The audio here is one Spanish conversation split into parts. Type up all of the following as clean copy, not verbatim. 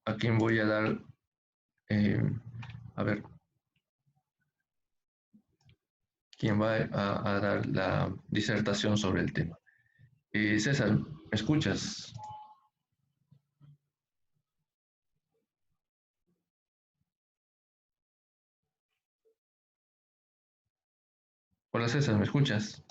a quien voy a dar, eh, a ver, quién va a dar la disertación sobre el tema. César, ¿me escuchas? Hola César, ¿me escuchas?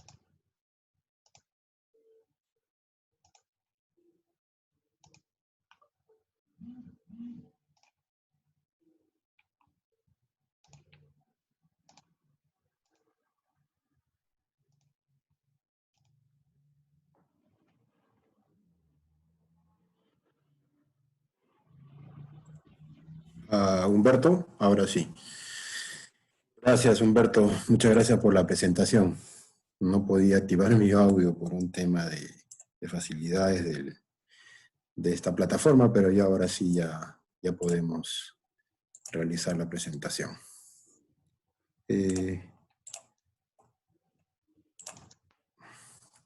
Humberto, ahora sí. Gracias, Humberto. Muchas gracias por la presentación. No podía activar mi audio por un tema de facilidades de esta plataforma, pero ya ahora sí ya podemos realizar la presentación.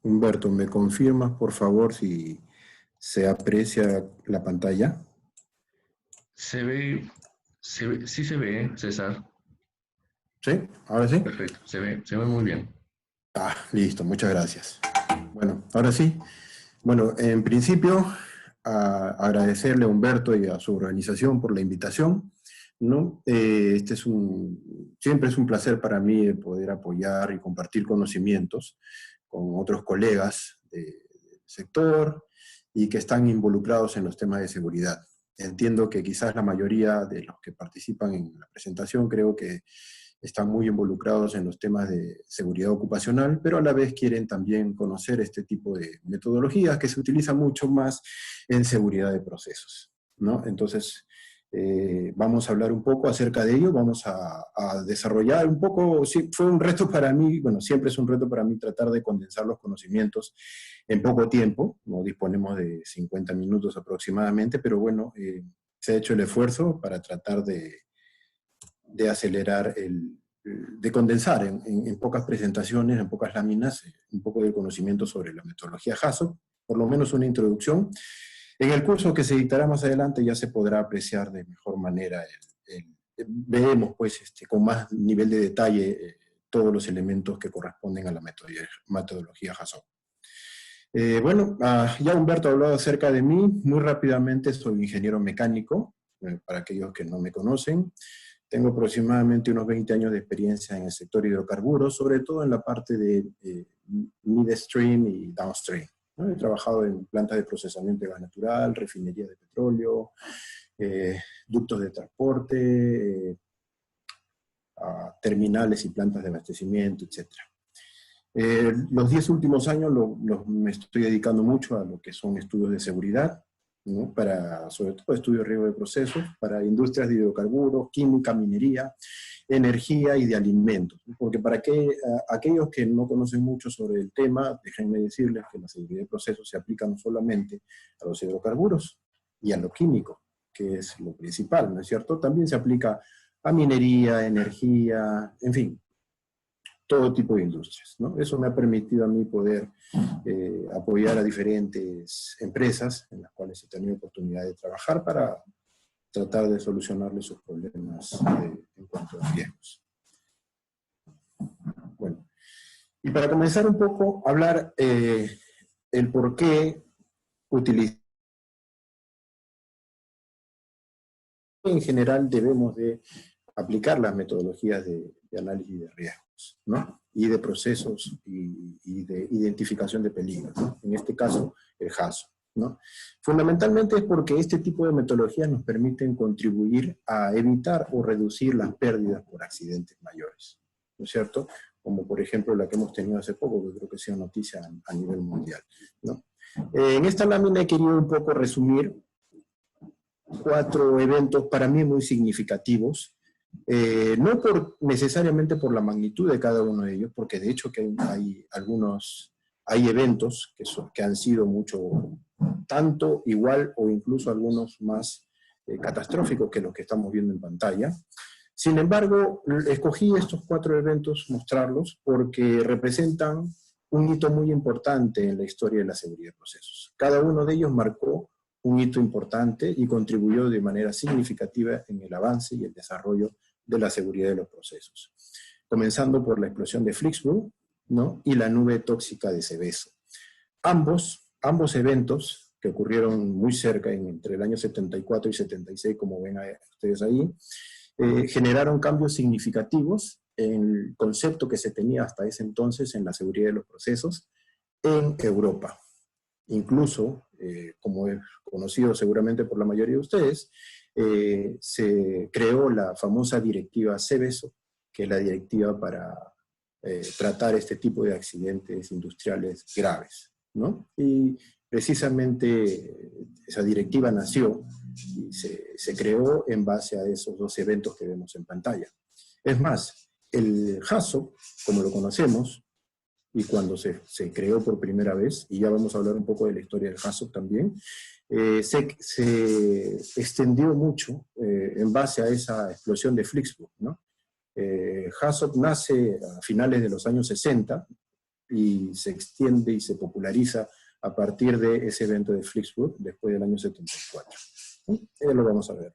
Humberto, ¿me confirmas, por favor, si se aprecia la pantalla? Sí se ve, César. ¿Sí? ¿Ahora sí? Perfecto, se ve muy bien. Listo, muchas gracias. Bueno, ahora sí. Bueno, en principio, agradecerle a Humberto y a su organización por la invitación, ¿no? Siempre es un placer para mí poder apoyar y compartir conocimientos con otros colegas del sector y que están involucrados en los temas de seguridad. Entiendo que quizás la mayoría de los que participan en la presentación creo que están muy involucrados en los temas de seguridad ocupacional, pero a la vez quieren también conocer este tipo de metodologías que se utilizan mucho más en seguridad de procesos, ¿no? Entonces, vamos a hablar un poco acerca de ello, vamos a desarrollar un poco, sí, fue un reto para mí, bueno, siempre es un reto para mí tratar de condensar los conocimientos en poco tiempo, no disponemos de 50 minutos aproximadamente, pero bueno, se ha hecho el esfuerzo para tratar de acelerar, de condensar en pocas presentaciones, en pocas láminas, un poco de conocimiento sobre la metodología HACCP, por lo menos una introducción. En el curso que se dictará más adelante ya se podrá apreciar de mejor manera, veremos pues con más nivel de detalle todos los elementos que corresponden a la metodología HACCP. Bueno, ya Humberto ha hablado acerca de mí, muy rápidamente soy ingeniero mecánico, para aquellos que no me conocen. Tengo aproximadamente unos 20 años de experiencia en el sector hidrocarburos, sobre todo en la parte de midstream y downstream, ¿no? He trabajado en plantas de procesamiento de gas natural, refinería de petróleo, ductos de transporte, terminales y plantas de abastecimiento, etc. Los 10 últimos años me estoy dedicando mucho a lo que son estudios de seguridad, ¿no? Sobre todo estudios de riesgo de procesos, para industrias de hidrocarburos, química, minería, energía y de alimentos. Porque para aquellos que no conocen mucho sobre el tema, déjenme decirles que la seguridad de procesos se aplica no solamente a los hidrocarburos y a lo químico, que es lo principal, ¿no es cierto? También se aplica a minería, energía, en fin, todo tipo de industrias, ¿no? Eso me ha permitido a mí poder apoyar a diferentes empresas en las cuales he tenido oportunidad de trabajar para tratar de solucionarles sus problemas en cuanto a riesgos. Bueno, y para comenzar un poco a hablar el por qué utilizar, en general debemos de aplicar las metodologías de análisis de riesgos, ¿no? Y de procesos y de identificación de peligros, ¿no? En este caso, el HACCP, ¿no? Fundamentalmente es porque este tipo de metodologías nos permiten contribuir a evitar o reducir las pérdidas por accidentes mayores, ¿no es cierto? Como por ejemplo la que hemos tenido hace poco, que creo que ha sido noticia a nivel mundial, ¿no? En esta lámina he querido un poco resumir 4 eventos para mí muy significativos, no necesariamente por la magnitud de cada uno de ellos, porque de hecho que hay eventos que han sido mucho, tanto igual o incluso algunos más catastróficos que los que estamos viendo en pantalla. Sin embargo, escogí estos 4 eventos, mostrarlos, porque representan un hito muy importante en la historia de la seguridad de procesos. Cada uno de ellos marcó un hito importante y contribuyó de manera significativa en el avance y el desarrollo de la seguridad de los procesos. Comenzando por la explosión de Flixbus, ¿no? Y la nube tóxica de Seveso. Ambos eventos, que ocurrieron muy cerca, entre el año 74 y 76, como ven ustedes ahí, generaron cambios significativos en el concepto que se tenía hasta ese entonces en la seguridad de los procesos en Europa. Incluso, como es conocido seguramente por la mayoría de ustedes, se creó la famosa directiva Seveso, que es la directiva para tratar este tipo de accidentes industriales graves, ¿no? Y precisamente esa directiva nació y se creó en base a esos dos eventos que vemos en pantalla. Es más, el HAZOP, como lo conocemos, y cuando se creó por primera vez, y ya vamos a hablar un poco de la historia del HAZOP también, se extendió mucho en base a esa explosión de Flixbus, ¿no? HAZOP nace a finales de los años 60 y se extiende y se populariza a partir de ese evento de Flixbus después del año 74. Ya lo vamos a ver.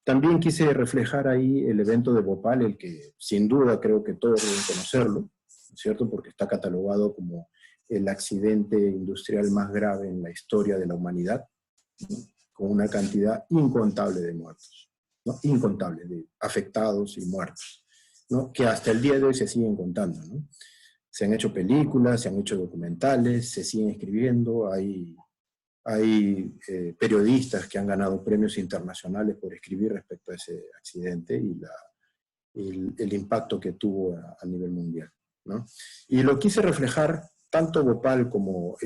También quise reflejar ahí el evento de Bhopal, el que sin duda creo que todos deben conocerlo, ¿cierto? Porque está catalogado como el accidente industrial más grave en la historia de la humanidad, ¿no? Con una cantidad incontable de muertos, ¿no? Incontable de afectados y muertos, ¿no? Que hasta el día de hoy se siguen contando, ¿no? Se han hecho películas, se han hecho documentales, se siguen escribiendo, hay periodistas que han ganado premios internacionales por escribir respecto a ese accidente y el impacto que tuvo a nivel mundial, ¿no? Y lo quise reflejar tanto Bhopal como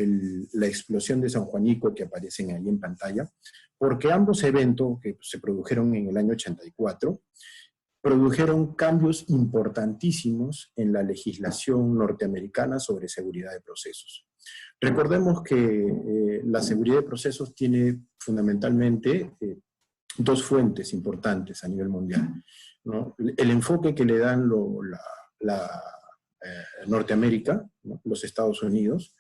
la explosión de San Juanico que aparecen ahí en pantalla, porque ambos eventos que se produjeron en el año 84 produjeron cambios importantísimos en la legislación norteamericana sobre seguridad de procesos. Recordemos que la seguridad de procesos tiene fundamentalmente dos fuentes importantes a nivel mundial, ¿no? El enfoque que le dan Norteamérica, ¿no? Los Estados Unidos,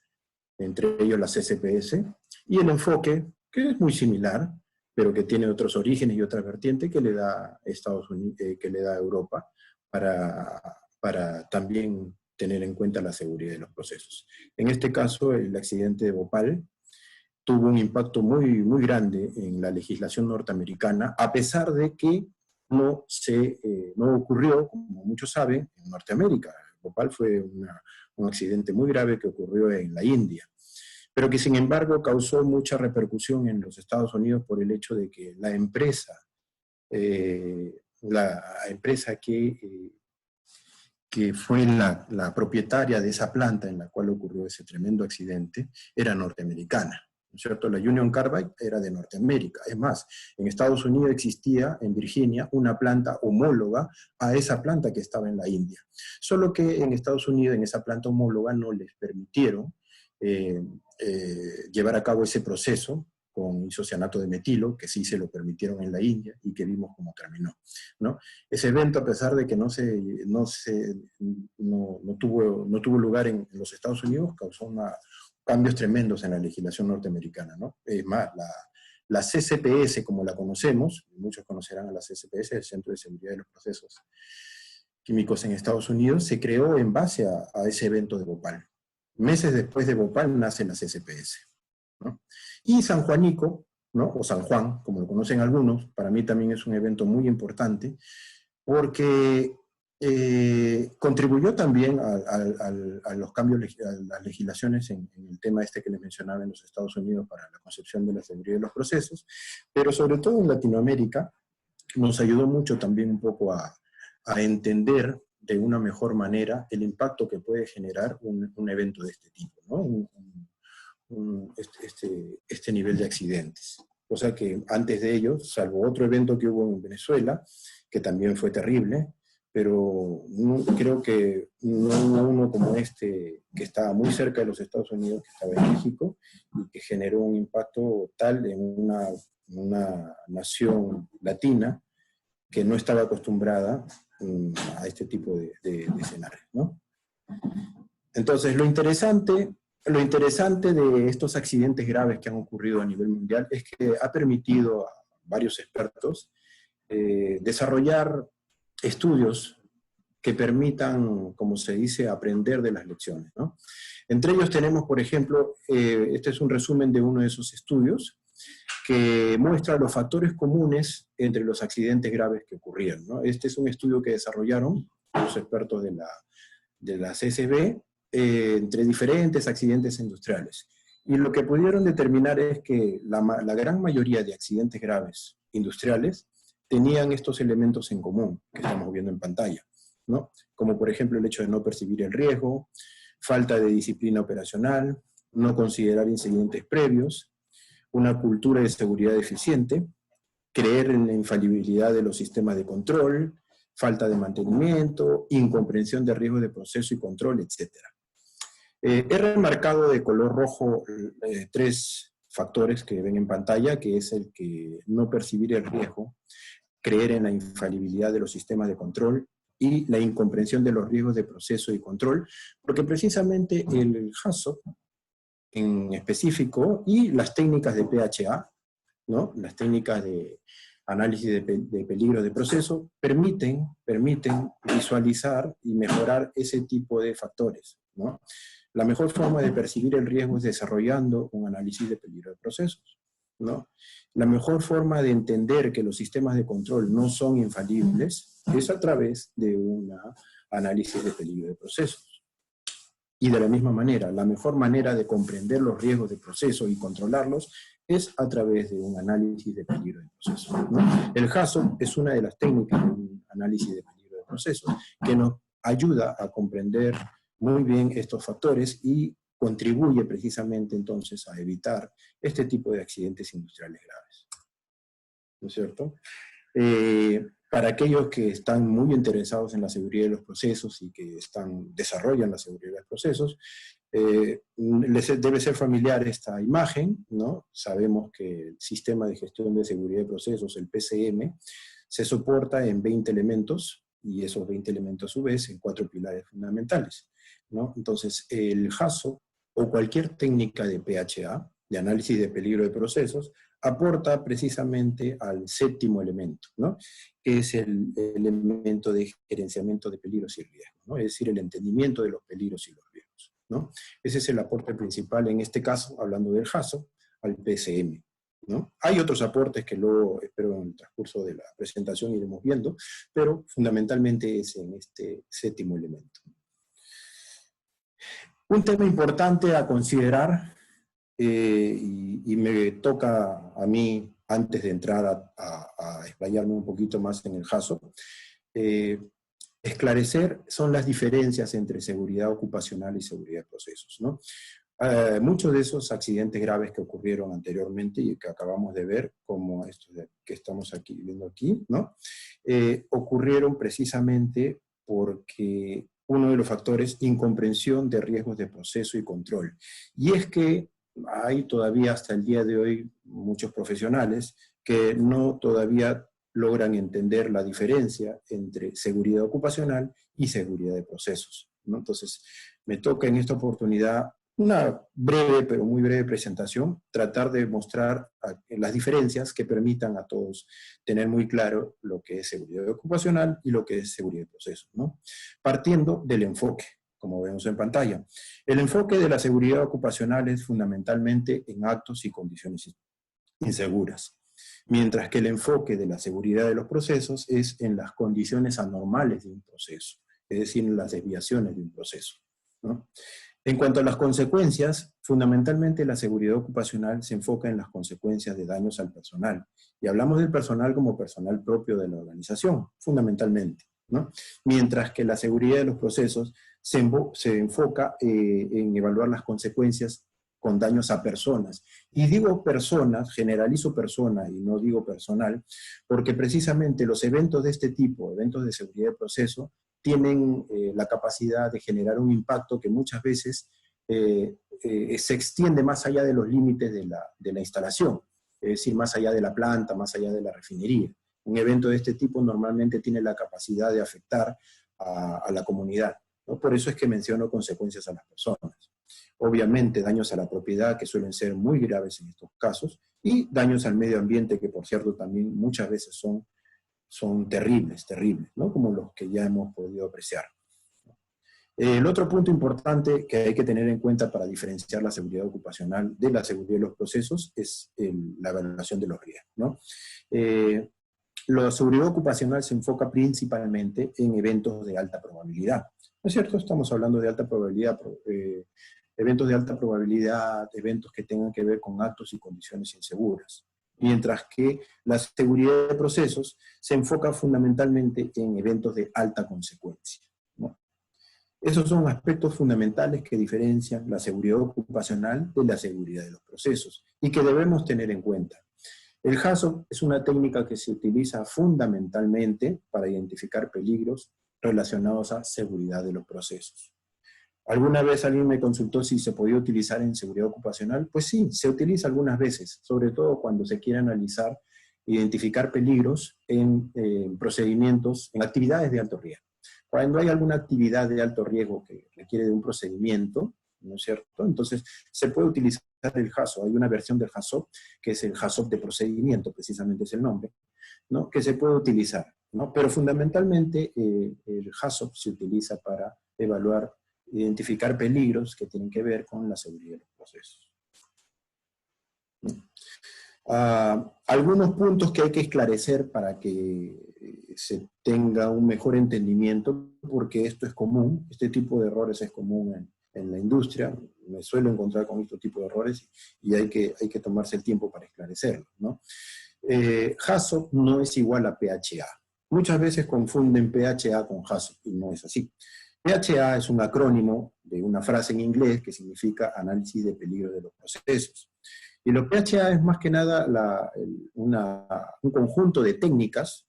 entre ellos la CCPS, y el enfoque que es muy similar, pero que tiene otros orígenes y otra vertiente que le da Estados Unidos, que le da Europa, para también tener en cuenta la seguridad de los procesos. En este caso, el accidente de Bhopal tuvo un impacto muy, muy grande en la legislación norteamericana, a pesar de que no ocurrió, como muchos saben, en Norteamérica. Bhopal fue un accidente muy grave que ocurrió en la India, pero que sin embargo causó mucha repercusión en los Estados Unidos por el hecho de que la empresa que fue la propietaria de esa planta en la cual ocurrió ese tremendo accidente era norteamericana, ¿no es cierto? La Union Carbide era de Norteamérica. Es más, en Estados Unidos existía, en Virginia, una planta homóloga a esa planta que estaba en la India. Solo que en Estados Unidos, en esa planta homóloga, no les permitieron llevar a cabo ese proceso con isocianato de metilo, que sí se lo permitieron en la India y que vimos cómo terminó, ¿no? Ese evento, a pesar de que no tuvo lugar en los Estados Unidos, causó cambios tremendos en la legislación norteamericana, ¿no? Es más, la CCPS, como la conocemos, muchos conocerán a la CCPS, el Centro de Seguridad de los Procesos Químicos en Estados Unidos, se creó en base a ese evento de Bhopal. Meses después de Bhopal nace la CCPS, ¿no? Y San Juanico, ¿no? O San Juan, como lo conocen algunos, para mí también es un evento muy importante, porque contribuyó también a los cambios, a las legislaciones en el tema este que les mencionaba en los Estados Unidos para la concepción de la seguridad de los procesos, pero sobre todo en Latinoamérica nos ayudó mucho también un poco a entender de una mejor manera el impacto que puede generar un evento de este tipo, ¿no? Este nivel de accidentes. O sea que antes de ello, salvo otro evento que hubo en Venezuela, que también fue terrible, pero creo que no hubo uno como este, que estaba muy cerca de los Estados Unidos, que estaba en México, y que generó un impacto tal en una nación latina que no estaba acostumbrada a este tipo de escenarios, ¿no? Entonces, lo interesante lo interesante de estos accidentes graves que han ocurrido a nivel mundial es que ha permitido a varios expertos desarrollar estudios que permitan, como se dice, aprender de las lecciones, ¿no? Entre ellos tenemos, por ejemplo, este es un resumen de uno de esos estudios, que muestra los factores comunes entre los accidentes graves que ocurrieron, ¿no? Este es un estudio que desarrollaron los expertos de la CSB entre diferentes accidentes industriales. Y lo que pudieron determinar es que la gran mayoría de accidentes graves industriales tenían estos elementos en común que estamos viendo en pantalla, ¿no? Como por ejemplo el hecho de no percibir el riesgo, falta de disciplina operacional, no considerar incidentes previos, una cultura de seguridad deficiente, creer en la infalibilidad de los sistemas de control, falta de mantenimiento, incomprensión de riesgos de proceso y control, etc. He remarcado de color rojo tres factores que ven en pantalla, que es el que no percibir el riesgo, creer en la infalibilidad de los sistemas de control y la incomprensión de los riesgos de proceso y control, porque precisamente el HACCP en específico y las técnicas de PHA, ¿no? Las técnicas de análisis de peligro de proceso permiten visualizar y mejorar ese tipo de factores, ¿no? La mejor forma de percibir el riesgo es desarrollando un análisis de peligro de procesos, ¿no? La mejor forma de entender que los sistemas de control no son infalibles es a través de un análisis de peligro de procesos. Y de la misma manera, la mejor manera de comprender los riesgos de proceso y controlarlos es a través de un análisis de peligro de proceso, ¿no? El HACCP es una de las técnicas de un análisis de peligro de proceso que nos ayuda a comprender muy bien estos factores y contribuye precisamente entonces a evitar este tipo de accidentes industriales graves, ¿no es cierto? Para aquellos que están muy interesados en la seguridad de los procesos y que desarrollan la seguridad de los procesos, les debe ser familiar esta imagen, ¿no? Sabemos que el sistema de gestión de seguridad de procesos, el PCM, se soporta en 20 elementos, y esos 20 elementos a su vez en 4 pilares fundamentales, ¿no? Entonces, el HACCP o cualquier técnica de PHA, de análisis de peligro de procesos, aporta precisamente al séptimo elemento, ¿no? Que es el elemento de gerenciamiento de peligros y riesgos, ¿no? Es decir, el entendimiento de los peligros y los riesgos, ¿no? Ese es el aporte principal, en este caso, hablando del HACCP, al PCM, ¿no? Hay otros aportes que luego espero en el transcurso de la presentación iremos viendo, pero fundamentalmente es en este séptimo elemento. Un tema importante a considerar, y me toca a mí, antes de entrar a explayarme un poquito más en el HACCP, esclarecer son las diferencias entre seguridad ocupacional y seguridad de procesos, ¿no? Muchos de esos accidentes graves que ocurrieron anteriormente y que acabamos de ver, como estos que estamos viendo aquí, ¿no? Ocurrieron precisamente porque uno de los factores, incomprensión de riesgos de proceso y control. Y es que hay todavía hasta el día de hoy muchos profesionales que no todavía logran entender la diferencia entre seguridad ocupacional y seguridad de procesos, ¿no? Entonces, me toca en esta oportunidad una breve, pero muy breve presentación, tratar de mostrar las diferencias que permitan a todos tener muy claro lo que es seguridad ocupacional y lo que es seguridad de procesos, ¿no? Partiendo del enfoque, como vemos en pantalla. El enfoque de la seguridad ocupacional es fundamentalmente en actos y condiciones inseguras, mientras que el enfoque de la seguridad de los procesos es en las condiciones anormales de un proceso, es decir, en las desviaciones de un proceso, ¿no? En cuanto a las consecuencias, fundamentalmente la seguridad ocupacional se enfoca en las consecuencias de daños al personal. Y hablamos del personal como personal propio de la organización, fundamentalmente, ¿no? Mientras que la seguridad de los procesos se enfoca en evaluar las consecuencias con daños a personas. Y digo personas, generalizo persona y no digo personal, porque precisamente los eventos de este tipo, eventos de seguridad de proceso, tienen la capacidad de generar un impacto que muchas veces se extiende más allá de los límites de la instalación, es decir, más allá de la planta, más allá de la refinería. Un evento de este tipo normalmente tiene la capacidad de afectar a la comunidad, ¿no? Por eso es que menciono consecuencias a las personas, Obviamente daños a la propiedad, que suelen ser muy graves en estos casos, y daños al medio ambiente, que por cierto también muchas veces son terribles, ¿no? Como los que ya hemos podido apreciar. El otro punto importante que hay que tener en cuenta para diferenciar la seguridad ocupacional de la seguridad de los procesos es la evaluación de los riesgos, ¿no? La seguridad ocupacional se enfoca principalmente en eventos de alta probabilidad, ¿no es cierto? Estamos hablando de alta probabilidad, eventos de alta probabilidad, eventos que tengan que ver con actos y condiciones inseguras. Mientras que la seguridad de procesos se enfoca fundamentalmente en eventos de alta consecuencia, ¿no? Esos son aspectos fundamentales que diferencian la seguridad ocupacional de la seguridad de los procesos y que debemos tener en cuenta. El HACCP es una técnica que se utiliza fundamentalmente para identificar peligros relacionados a seguridad de los procesos. ¿Alguna vez alguien me consultó si se podía utilizar en seguridad ocupacional? Pues sí, se utiliza algunas veces, sobre todo cuando se quiere analizar, identificar peligros en procedimientos, en actividades de alto riesgo. Cuando hay alguna actividad de alto riesgo que requiere de un procedimiento, ¿no es cierto? Entonces, se puede utilizar el HACCP. Hay una versión del HACCP, que es el HACCP de procedimiento, precisamente es el nombre, ¿no? Que se puede utilizar, ¿no? Pero fundamentalmente el HACCP se utiliza para evaluar, identificar peligros que tienen que ver con la seguridad de los procesos. Algunos puntos que hay que esclarecer para que se tenga un mejor entendimiento, porque esto es común, este tipo de errores es común en la industria, me suelo encontrar con este tipo de errores y hay que tomarse el tiempo para esclarecerlo, ¿no? HACCP no es igual a PHA. Muchas veces confunden PHA con HACCP y no es así. PHA es un acrónimo de una frase en inglés que significa análisis de peligro de los procesos. Y lo PHA es más que nada un conjunto de técnicas,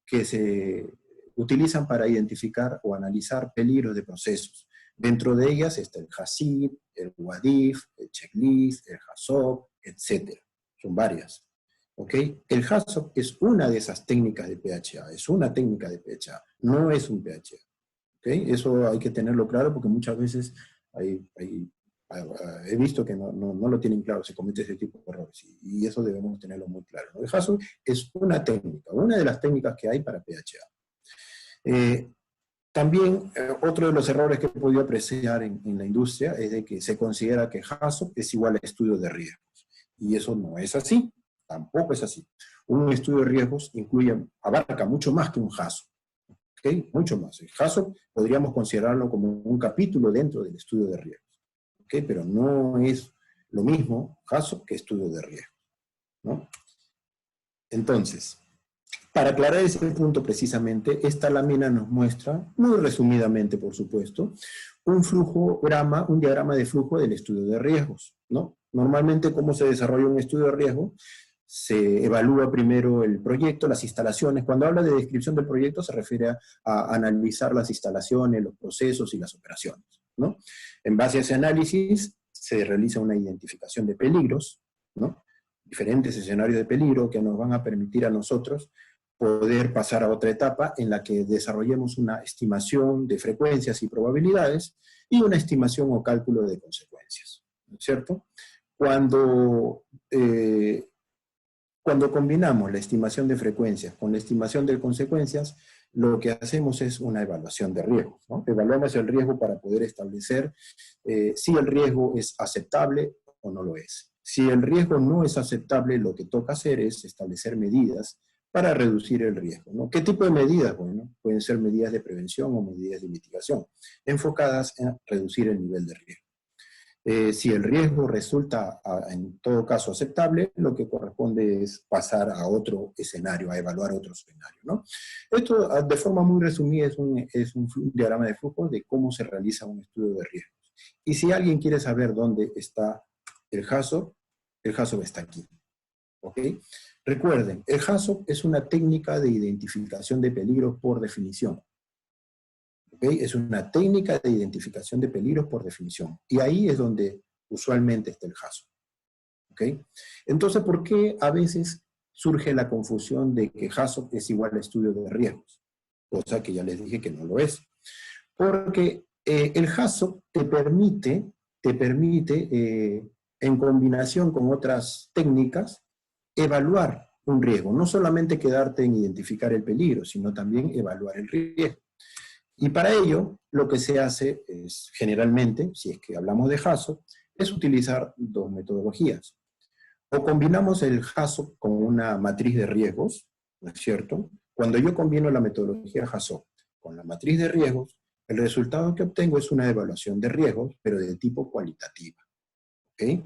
que se utilizan para identificar o analizar peligros de procesos. Dentro de ellas está el HACCP, el WADIF, el checklist, el HACCP, etc. Son varias. ¿Ok? El HACCP es una de esas técnicas de PHA, es una técnica de PHA, no es un PHA. ¿Ok? Eso hay que tenerlo claro porque muchas veces he visto que no lo tienen claro, se comete ese tipo de errores, y eso debemos tenerlo muy claro, ¿no? El HACCP es una técnica, una de las técnicas que hay para PHA. También otro de los errores que he podido apreciar en la industria es de que se considera que HACCP es igual a estudio de riesgos, y eso no es así, tampoco es así. Un estudio de riesgos abarca mucho más que un HACCP, ¿okay? Mucho más. El HACCP podríamos considerarlo como un capítulo dentro del estudio de riesgos. ¿Okay? Pero no es lo mismo HACCP que estudio de riesgo, ¿no? Entonces, para aclarar ese punto precisamente, esta lámina nos muestra, muy resumidamente por supuesto, un diagrama de flujo del estudio de riesgos, ¿no? Normalmente, ¿cómo se desarrolla un estudio de riesgo? Se evalúa primero el proyecto, las instalaciones. Cuando habla de descripción del proyecto se refiere a analizar las instalaciones, los procesos y las operaciones, ¿no? En base a ese análisis se realiza una identificación de peligros, ¿no? Diferentes escenarios de peligro que nos van a permitir a nosotros poder pasar a otra etapa en la que desarrollemos una estimación de frecuencias y probabilidades y una estimación o cálculo de consecuencias, ¿no es cierto? Cuando combinamos la estimación de frecuencias con la estimación de consecuencias, lo que hacemos es una evaluación de riesgo, ¿no? Evaluamos el riesgo para poder establecer si el riesgo es aceptable o no lo es. Si el riesgo no es aceptable, lo que toca hacer es establecer medidas para reducir el riesgo, ¿no? ¿Qué tipo de medidas? Bueno, pueden ser medidas de prevención o medidas de mitigación, enfocadas en reducir el nivel de riesgo. Si el riesgo resulta, en todo caso, aceptable, lo que corresponde es pasar a otro escenario, a evaluar otro escenario, ¿no? Esto, de forma muy resumida, es un diagrama de flujo de cómo se realiza un estudio de riesgos. Y si alguien quiere saber dónde está el HACCP está aquí, ¿ok? Recuerden, el HACCP es una técnica de identificación de peligros por definición. ¿Okay? Es una técnica de identificación de peligros por definición. Y ahí es donde usualmente está el HACCP. ¿Okay? Entonces, ¿por qué a veces surge la confusión de que HACCP es igual a estudio de riesgos? Cosa que ya les dije que no lo es. Porque el HACCP te permite en combinación con otras técnicas, evaluar un riesgo. No solamente quedarte en identificar el peligro, sino también evaluar el riesgo. Y para ello, lo que se hace es, generalmente, si es que hablamos de HACCP, es utilizar dos metodologías. O combinamos el HACCP con una matriz de riesgos, ¿no es cierto? Cuando yo combino la metodología HACCP con la matriz de riesgos, el resultado que obtengo es una evaluación de riesgos, pero de tipo cualitativa. ¿Okay?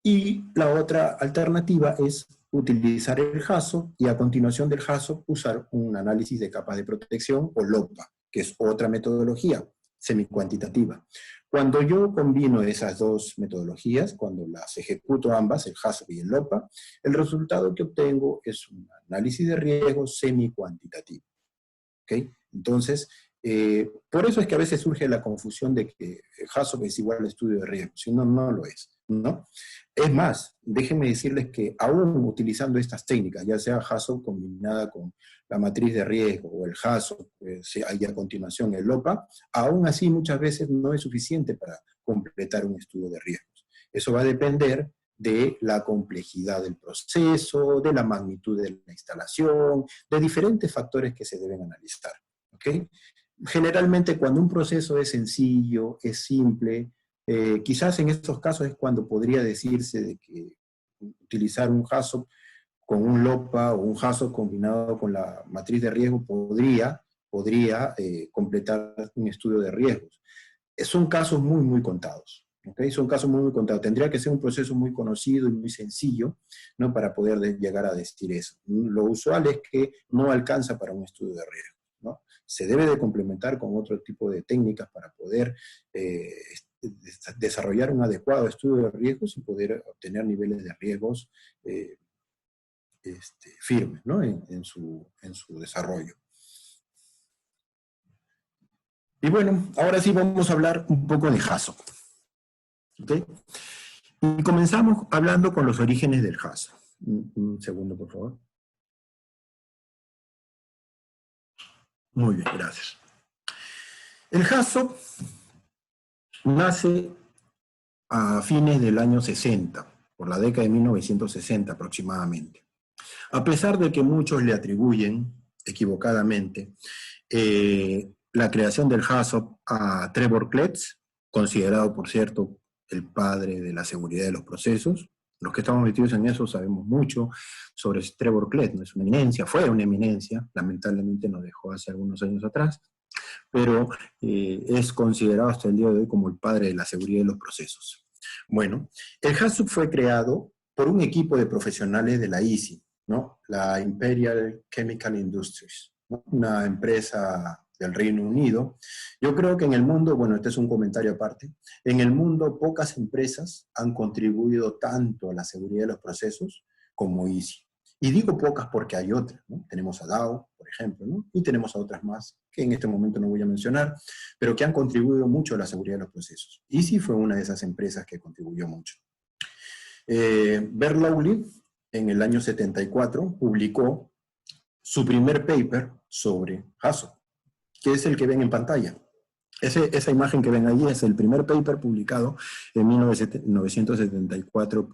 Y la otra alternativa es utilizar el HACCP y a continuación del HACCP usar un análisis de capas de protección o LOPA, que es otra metodología semicuantitativa. Cuando yo combino esas dos metodologías, cuando las ejecuto ambas, el HACCP y el LOPA, el resultado que obtengo es un análisis de riesgo semicuantitativo. ¿Okay? Entonces, por eso es que a veces surge la confusión de que HACCP es igual al estudio de riesgo, si no, no lo es, ¿no? Es más, déjenme decirles que aún utilizando estas técnicas, ya sea HACCP combinada con la matriz de riesgo o el HACCP, y a continuación el LOPA, aún así muchas veces no es suficiente para completar un estudio de riesgos. Eso va a depender de la complejidad del proceso, de la magnitud de la instalación, de diferentes factores que se deben analizar. ¿Okay? Generalmente cuando un proceso es sencillo, es simple, quizás en estos casos es cuando podría decirse de que utilizar un HACCP con un LOPA o un HACCP combinado con la matriz de riesgo podría completar un estudio de riesgos. Son casos muy, muy contados. ¿Okay? Son casos muy, muy contados. Tendría que ser un proceso muy conocido y muy sencillo, ¿no? Para poder llegar a decir eso. Lo usual es que no alcanza para un estudio de riesgo, ¿no? Se debe de complementar con otro tipo de técnicas para poder desarrollar un adecuado estudio de riesgos y poder obtener niveles de riesgos firmes, ¿no? en su desarrollo. Y bueno, ahora sí vamos a hablar un poco de HACCP. ¿Okay? Y comenzamos hablando con los orígenes del HACCP. Un segundo, por favor. Muy bien, gracias. El HACCP nace a fines del año 60, por la década de 1960 aproximadamente. A pesar de que muchos le atribuyen, equivocadamente, la creación del HACCP a Trevor Kletz, considerado, por cierto, el padre de la seguridad de los procesos. Los que estamos metidos en eso sabemos mucho sobre Trevor Kletz, ¿no? Es una eminencia, fue una eminencia, lamentablemente nos dejó hace algunos años atrás, pero es considerado hasta el día de hoy como el padre de la seguridad de los procesos. Bueno, el HACCP fue creado por un equipo de profesionales de la ICI, ¿no? La Imperial Chemical Industries, ¿no? Una empresa del Reino Unido. Yo creo que en el mundo, bueno, este es un comentario aparte, en el mundo pocas empresas han contribuido tanto a la seguridad de los procesos como ICI. Y digo pocas porque hay otras, ¿no? Tenemos a Dow, por ejemplo, ¿no? Y tenemos a otras más que en este momento no voy a mencionar, pero que han contribuido mucho a la seguridad de los procesos. ICI fue una de esas empresas que contribuyó mucho. Bert Lawley, en el año 74, publicó su primer paper sobre HACCP, que es el que ven en pantalla. Esa imagen que ven ahí es el primer paper publicado en 1974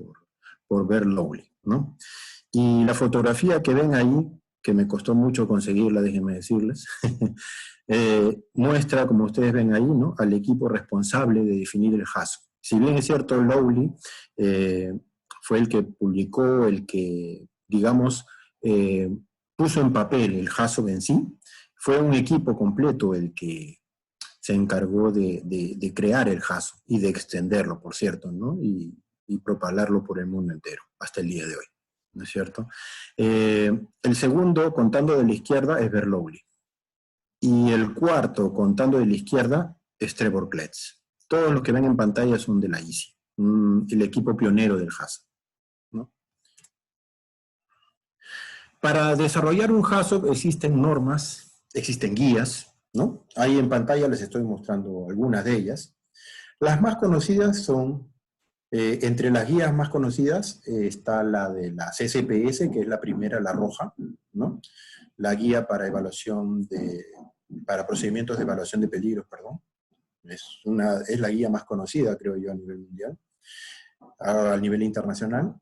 por Bert Lawley, ¿no? Y la fotografía que ven ahí, que me costó mucho conseguirla, déjenme decirles, muestra, como ustedes ven ahí, ¿no? Al equipo responsable de definir el HACCP. Si bien es cierto, Lawley fue el que publicó, el que, digamos, puso en papel el HACCP en sí, fue un equipo completo el que se encargó de crear el HACCP y de extenderlo, por cierto, ¿no? Y propagarlo por el mundo entero, hasta el día de hoy, ¿no es cierto? El segundo, contando de la izquierda, es Bert Lawley. Y el cuarto, contando de la izquierda, es Trevor Kletz. Todos los que ven en pantalla son de la ICI, el equipo pionero del HACCP, ¿no? Para desarrollar un HACCP existen normas, existen guías, ¿no? Ahí en pantalla les estoy mostrando algunas de ellas. Las más conocidas son, entre las guías más conocidas está la de la CCPS, que es la primera, la roja, ¿no? La guía para evaluación para procedimientos de evaluación de peligros, perdón. Es la guía más conocida, creo yo, a nivel mundial, a nivel internacional.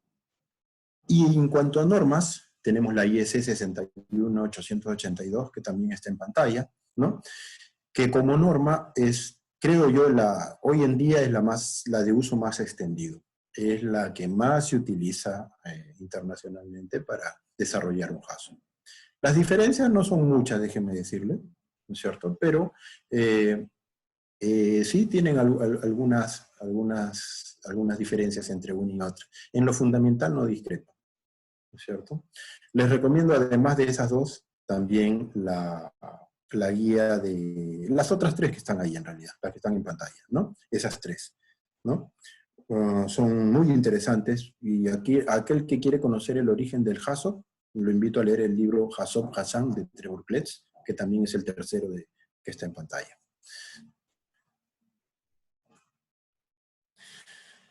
Y en cuanto a normas, tenemos la IEC 61882, que también está en pantalla, ¿no? Que como norma es, creo yo, hoy en día es la de uso más extendido. Es la que más se utiliza internacionalmente para desarrollar un HACCP. Las diferencias no son muchas, déjenme decirle, ¿no es cierto? Pero sí tienen algunas diferencias entre una y otra. En lo fundamental no discrepo, ¿no es cierto? Les recomiendo, además de esas dos, también la guía de las otras tres que están ahí en realidad, las que están en pantalla, ¿no? Esas tres, ¿no? Son muy interesantes, y aquí aquel que quiere conocer el origen del HACCP, lo invito a leer el libro HACCP Hassan de Trevor Kletz, que también es el tercero que está en pantalla.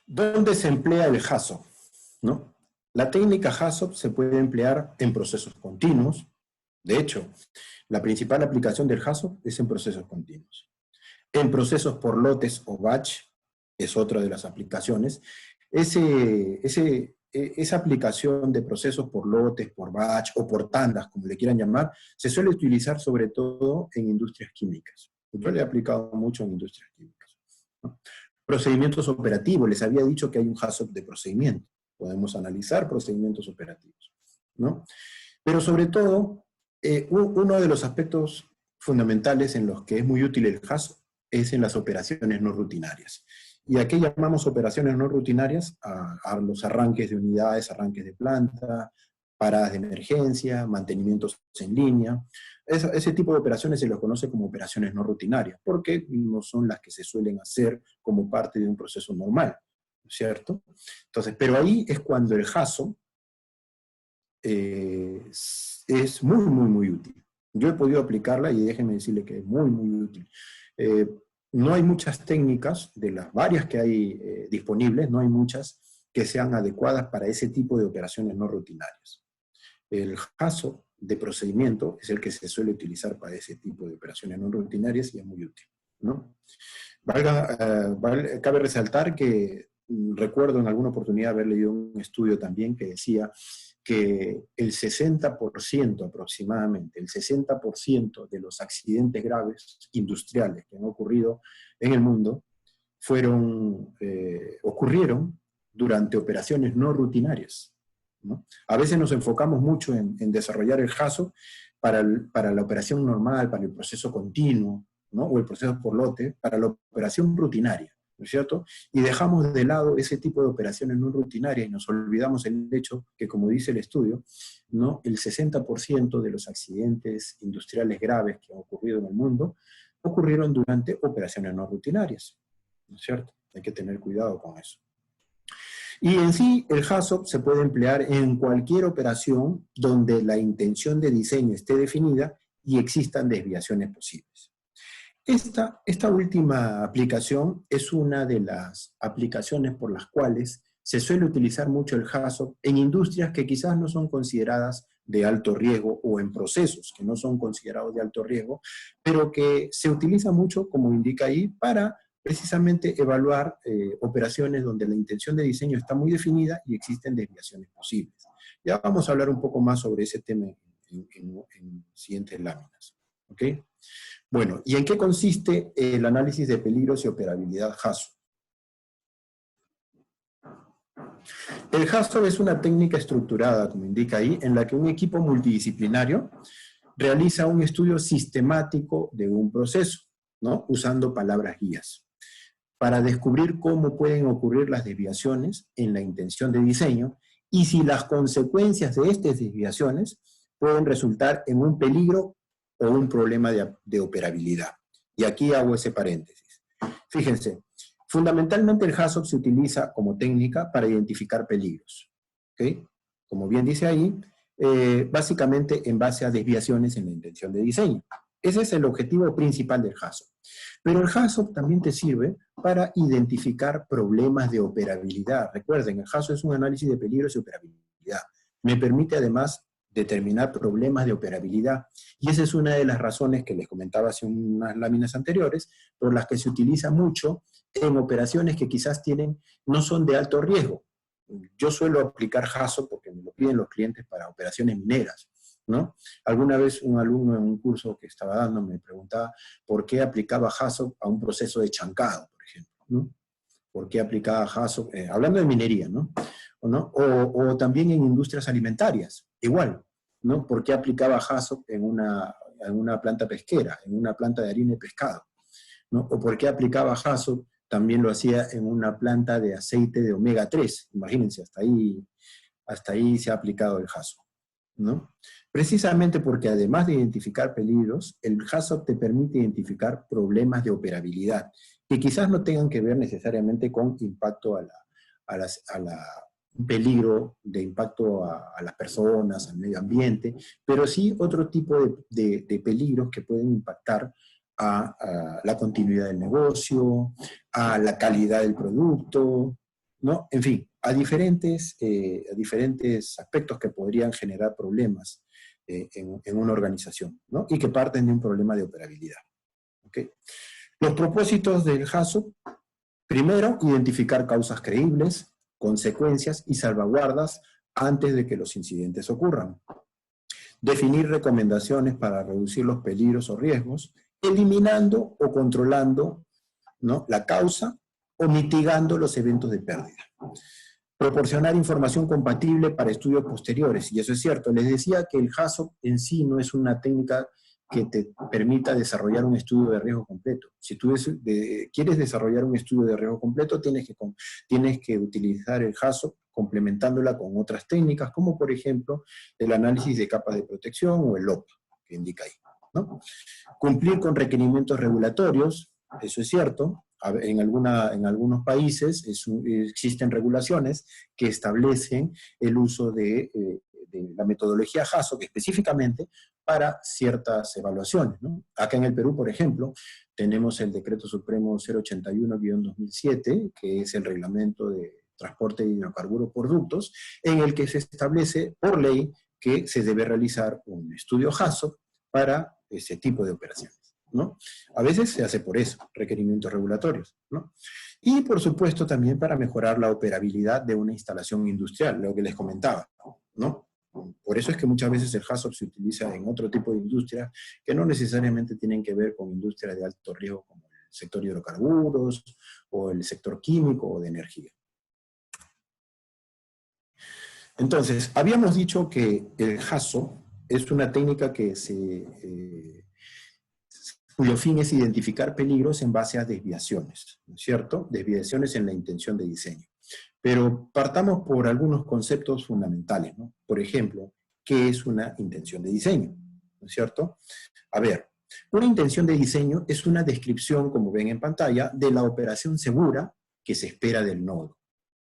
¿Dónde se emplea el HACCP? ¿No? La técnica HACCP se puede emplear en procesos continuos. De hecho, la principal aplicación del HACCP es en procesos continuos. En procesos por lotes o batch es otra de las aplicaciones. Esa aplicación de procesos por lotes, por batch o por tandas, como le quieran llamar, se suele utilizar sobre todo en industrias químicas. Yo le he aplicado mucho en industrias químicas, ¿no? Procedimientos operativos, les había dicho que hay un HACCP de procedimiento. Podemos analizar procedimientos operativos, ¿no? Pero sobre todo, uno de los aspectos fundamentales en los que es muy útil el HACCP es en las operaciones no rutinarias. ¿Y a qué llamamos operaciones no rutinarias? A los arranques de unidades, arranques de planta, paradas de emergencia, mantenimientos en línea. Ese tipo de operaciones se los conoce como operaciones no rutinarias, porque no son las que se suelen hacer como parte de un proceso normal, ¿cierto? Entonces, pero ahí es cuando el HACCP es muy, muy, muy útil. Yo he podido aplicarla y déjenme decirle que es muy, muy útil. No hay muchas técnicas, de las varias que hay disponibles, no hay muchas que sean adecuadas para ese tipo de operaciones no rutinarias. El HACCP de procedimiento es el que se suele utilizar para ese tipo de operaciones no rutinarias y es muy útil, ¿no? Cabe resaltar que recuerdo en alguna oportunidad haber leído un estudio también que decía que el 60% aproximadamente, el 60% de los accidentes graves industriales que han ocurrido en el mundo ocurrieron durante operaciones no rutinarias, ¿no? A veces nos enfocamos mucho en desarrollar el HACCP para la operación normal, para el proceso continuo, ¿no? O el proceso por lote, para la operación rutinaria, ¿no es cierto? Y dejamos de lado ese tipo de operaciones no rutinarias y nos olvidamos el hecho que, como dice el estudio, ¿no? El 60% de los accidentes industriales graves que han ocurrido en el mundo ocurrieron durante operaciones no rutinarias, ¿no es cierto? Hay que tener cuidado con eso. Y en sí, el HACCP se puede emplear en cualquier operación donde la intención de diseño esté definida y existan desviaciones posibles. Esta última aplicación es una de las aplicaciones por las cuales se suele utilizar mucho el HACCP en industrias que quizás no son consideradas de alto riesgo o en procesos que no son considerados de alto riesgo, pero que se utiliza mucho, como indica ahí, para precisamente evaluar operaciones donde la intención de diseño está muy definida y existen desviaciones posibles. Ya vamos a hablar un poco más sobre ese tema en siguientes láminas, ¿ok? Bueno, ¿y en qué consiste el análisis de peligros y operabilidad HACCP? El HACCP es una técnica estructurada, como indica ahí, en la que un equipo multidisciplinario realiza un estudio sistemático de un proceso, ¿no? Usando palabras guías, para descubrir cómo pueden ocurrir las desviaciones en la intención de diseño y si las consecuencias de estas desviaciones pueden resultar en un peligro o un problema de operabilidad. Y aquí hago ese paréntesis. Fíjense, fundamentalmente el HACCP se utiliza como técnica para identificar peligros, ¿ok? Como bien dice ahí, básicamente en base a desviaciones en la intención de diseño. Ese es el objetivo principal del HACCP. Pero el HACCP también te sirve para identificar problemas de operabilidad. Recuerden, el HACCP es un análisis de peligros y operabilidad. Me permite además determinar problemas de operabilidad. Y esa es una de las razones que les comentaba hace unas láminas anteriores, por las que se utiliza mucho en operaciones que quizás no son de alto riesgo. Yo suelo aplicar HAZOP porque me lo piden los clientes para operaciones mineras, ¿no? Alguna vez un alumno en un curso que estaba dando me preguntaba por qué aplicaba HAZOP a un proceso de chancado, por ejemplo, ¿no? ¿Por qué aplicaba HAZOP? Hablando de minería, ¿no? O también en industrias alimentarias, igual, ¿no? ¿Por qué aplicaba HAZOP en una planta pesquera, en una planta de harina y pescado? ¿No? ¿O por qué aplicaba HAZOP? También lo hacía en una planta de aceite de omega 3. Imagínense, hasta ahí se ha aplicado el HAZOP, ¿no? Precisamente porque además de identificar peligros, el HAZOP te permite identificar problemas de operabilidad, que quizás no tengan que ver necesariamente con impacto un peligro de impacto a las personas, al medio ambiente, pero sí otro tipo de peligros que pueden impactar a la continuidad del negocio, a la calidad del producto, ¿no? En fin, a diferentes aspectos que podrían generar problemas en una organización, ¿no? Y que parten de un problema de operabilidad. ¿Okay? Los propósitos del HAZOP: primero, identificar causas creíbles, consecuencias y salvaguardas antes de que los incidentes ocurran. Definir recomendaciones para reducir los peligros o riesgos, eliminando o controlando, ¿no?, la causa o mitigando los eventos de pérdida. Proporcionar información compatible para estudios posteriores, y eso es cierto. Les decía que el HAZOP en sí no es una técnica que te permita desarrollar un estudio de riesgo completo. Si tú quieres desarrollar un estudio de riesgo completo, tienes que utilizar el HAZOP complementándola con otras técnicas, como por ejemplo el análisis de capas de protección o el LOP, que indica ahí, ¿no? Cumplir con requerimientos regulatorios, eso es cierto. En algunos países existen regulaciones que establecen el uso de la metodología HAZOP específicamente para ciertas evaluaciones, ¿no? Acá en el Perú, por ejemplo, tenemos el Decreto Supremo 081-2007, que es el reglamento de transporte de hidrocarburos por ductos, en el que se establece por ley que se debe realizar un estudio HAZOP para ese tipo de operaciones, ¿no? A veces se hace por eso, requerimientos regulatorios, ¿no? Y por supuesto también para mejorar la operabilidad de una instalación industrial, lo que les comentaba, ¿no? Por eso es que muchas veces el HAZOP se utiliza en otro tipo de industrias que no necesariamente tienen que ver con industrias de alto riesgo como el sector hidrocarburos o el sector químico o de energía. Entonces, habíamos dicho que el HAZOP es una técnica cuyo fin es identificar peligros en base a desviaciones, ¿no es cierto? Desviaciones en la intención de diseño. Pero partamos por algunos conceptos fundamentales, ¿no? Por ejemplo, ¿qué es una intención de diseño? ¿No es cierto? A ver, una intención de diseño es una descripción, como ven en pantalla, de la operación segura que se espera del nodo,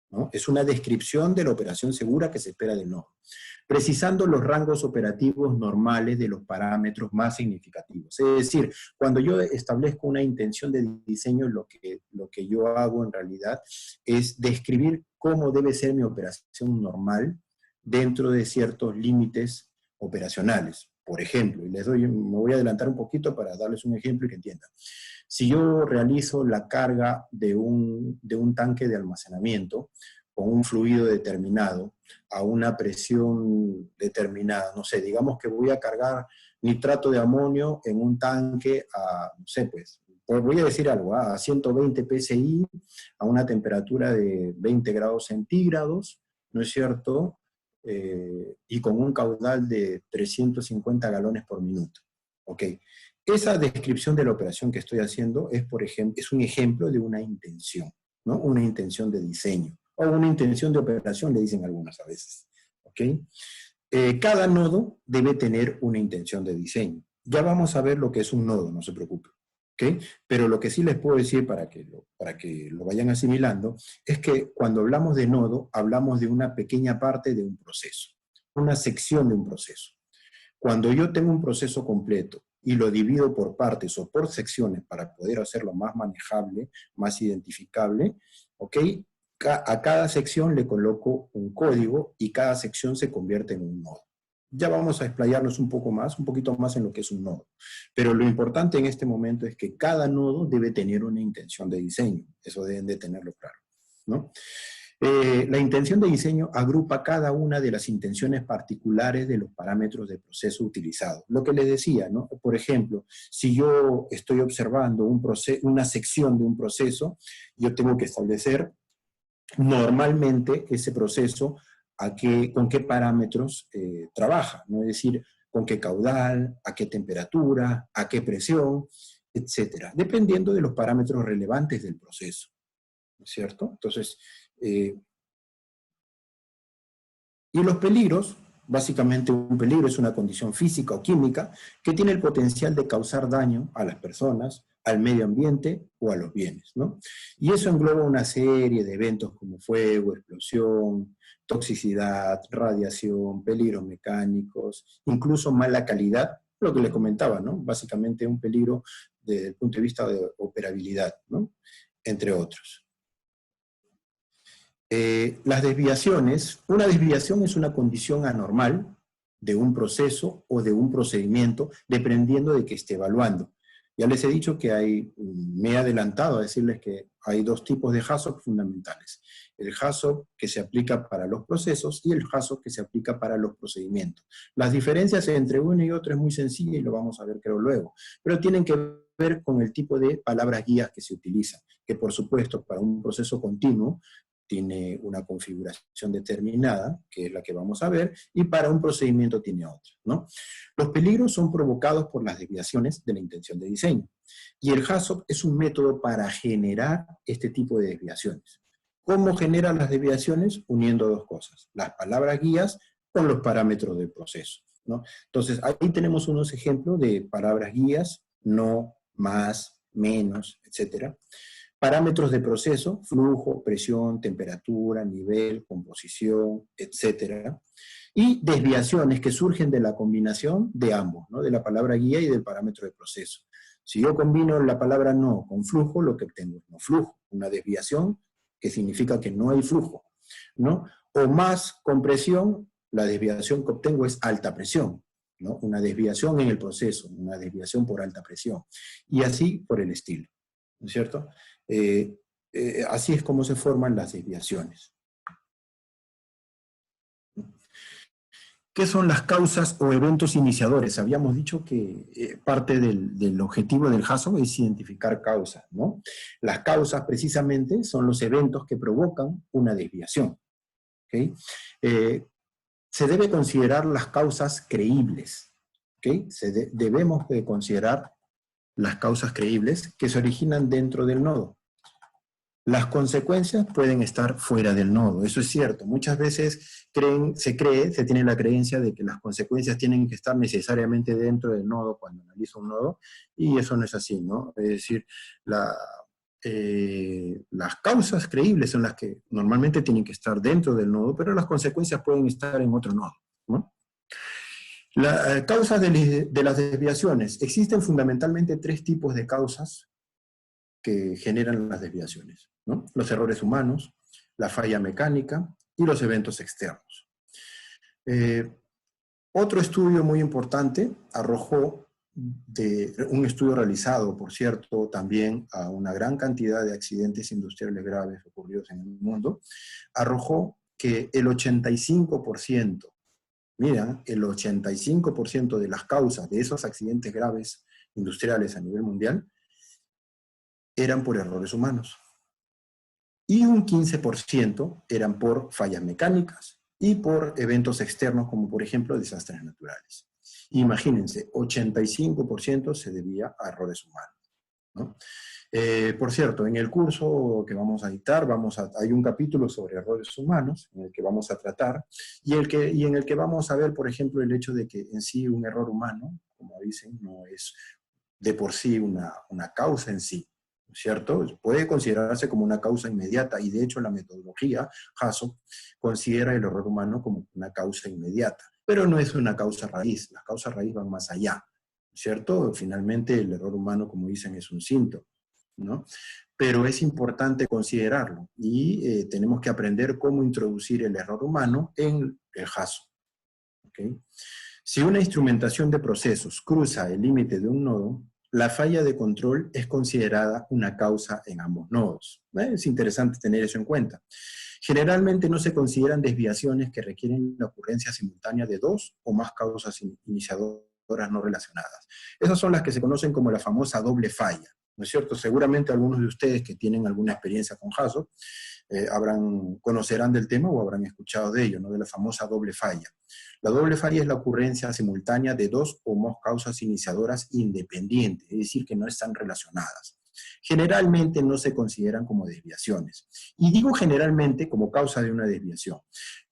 ¿no? Es una descripción de la operación segura que se espera del nodo, precisando los rangos operativos normales de los parámetros más significativos. Es decir, cuando yo establezco una intención de diseño, lo que yo hago en realidad es describir cómo debe ser mi operación normal dentro de ciertos límites operacionales. Por ejemplo, y me voy a adelantar un poquito para darles un ejemplo y que entiendan. Si yo realizo la carga de un tanque de almacenamiento con un fluido determinado, a una presión determinada, no sé, digamos que voy a cargar nitrato de amonio en un tanque a, no sé, pues voy a decir algo, a 120 psi, a una temperatura de 20 grados centígrados, ¿no es cierto? Y con un caudal de 350 galones por minuto. Ok. Esa descripción de la operación que estoy haciendo es un ejemplo de una intención, ¿no? Una intención de diseño, o una intención de operación, le dicen algunas a veces. ¿Ok? Cada nodo debe tener una intención de diseño. Ya vamos a ver lo que es un nodo, no se preocupe. ¿Okay? Pero lo que sí les puedo decir para que lo vayan asimilando es que cuando hablamos de nodo, hablamos de una pequeña parte de un proceso, una sección de un proceso. Cuando yo tengo un proceso completo y lo divido por partes o por secciones para poder hacerlo más manejable, más identificable, ¿ok? A cada sección le coloco un código y cada sección se convierte en un nodo, Ya vamos a explayarnos un poquito más en lo que es un nodo. Pero lo importante en este momento es que cada nodo debe tener una intención de diseño. Eso deben de tenerlo claro, ¿no? La intención de diseño agrupa cada una de las intenciones particulares de los parámetros de proceso utilizados. Lo que les decía, ¿no? Por ejemplo, si yo estoy observando una sección de un proceso, yo tengo que establecer normalmente ese proceso con qué parámetros trabaja, ¿no? Es decir, con qué caudal, a qué temperatura, a qué presión, etcétera, dependiendo de los parámetros relevantes del proceso, ¿no es cierto? Entonces, y los peligros, básicamente un peligro es una condición física o química que tiene el potencial de causar daño a las personas, al medio ambiente o a los bienes, ¿no? Y eso engloba una serie de eventos como fuego, explosión, toxicidad, radiación, peligros mecánicos, incluso mala calidad, lo que les comentaba, ¿no? Básicamente un peligro desde el punto de vista de operabilidad, ¿no? Entre otros. Las desviaciones, una desviación es una condición anormal de un proceso o de un procedimiento, dependiendo de que esté evaluando. Ya les he dicho que me he adelantado a decirles que hay dos tipos de HACCP fundamentales. El HACCP que se aplica para los procesos y el HACCP que se aplica para los procedimientos. Las diferencias entre uno y otro es muy sencilla y lo vamos a ver creo luego, pero tienen que ver con el tipo de palabras guías que se utilizan, que por supuesto para un proceso continuo tiene una configuración determinada, que es la que vamos a ver, y para un procedimiento tiene otra, ¿no? Los peligros son provocados por las desviaciones de la intención de diseño, y el HACCP es un método para generar este tipo de desviaciones. ¿Cómo generan las desviaciones? Uniendo dos cosas, las palabras guías con los parámetros del proceso, ¿no? Entonces, ahí tenemos unos ejemplos de palabras guías, no, más, menos, etcétera. Parámetros de proceso, flujo, presión, temperatura, nivel, composición, etc. Y desviaciones que surgen de la combinación de ambos, ¿no? De la palabra guía y del parámetro de proceso. Si yo combino la palabra no con flujo, lo que obtengo es no flujo, una desviación que significa que no hay flujo, ¿no? O más con presión, la desviación que obtengo es alta presión, ¿no? Una desviación en el proceso, una desviación por alta presión. Y así por el estilo, ¿no es cierto? Así es como se forman las desviaciones. ¿Qué son las causas o eventos iniciadores? Habíamos dicho que parte del objetivo del HACCP es identificar causas, ¿no? Las causas precisamente son los eventos que provocan una desviación, ¿okay? Se debe considerar las causas creíbles, ¿okay? Debemos de considerar las causas creíbles que se originan dentro del nodo. Las consecuencias pueden estar fuera del nodo, eso es cierto. Muchas veces se tiene la creencia de que las consecuencias tienen que estar necesariamente dentro del nodo cuando analiza un nodo, y eso no es así, ¿no? Es decir, las causas creíbles son las que normalmente tienen que estar dentro del nodo, pero las consecuencias pueden estar en otro nodo, ¿no? Las causas de las desviaciones. Existen fundamentalmente tres tipos de causas que generan las desviaciones, ¿no? Los errores humanos, la falla mecánica y los eventos externos. Otro estudio muy importante arrojó un estudio realizado, por cierto, también a una gran cantidad de accidentes industriales graves ocurridos en el mundo, arrojó que el 85%, mira, el 85% de las causas de esos accidentes graves industriales a nivel mundial eran por errores humanos. Y un 15% eran por fallas mecánicas y por eventos externos, como por ejemplo desastres naturales. Imagínense, 85% se debía a errores humanos, ¿no? Por cierto, en el curso que vamos a dictar, hay un capítulo sobre errores humanos, en el que vamos a tratar, y en el que vamos a ver, por ejemplo, el hecho de que en sí un error humano, como dicen, no es de por sí una causa en sí, ¿cierto? Puede considerarse como una causa inmediata, y de hecho la metodología HACCP considera el error humano como una causa inmediata, pero no es una causa raíz. Las causas raíz van más allá, ¿cierto? Finalmente el error humano, como dicen, es un síntoma, ¿no? Pero es importante considerarlo, y tenemos que aprender cómo introducir el error humano en el HACCP. ¿ok? Si una instrumentación de procesos cruza el límite de un nodo, la falla de control es considerada una causa en ambos nodos. Es interesante tener eso en cuenta. Generalmente no se consideran desviaciones que requieren la ocurrencia simultánea de dos o más causas iniciadoras no relacionadas. Esas son las que se conocen como la famosa doble falla, ¿no es cierto? Seguramente algunos de ustedes que tienen alguna experiencia con HASO conocerán del tema o habrán escuchado de ello, ¿no? De la famosa doble falla. La doble falla es la ocurrencia simultánea de dos o más causas iniciadoras independientes, es decir, que no están relacionadas. Generalmente no se consideran como desviaciones. Y digo generalmente como causa de una desviación.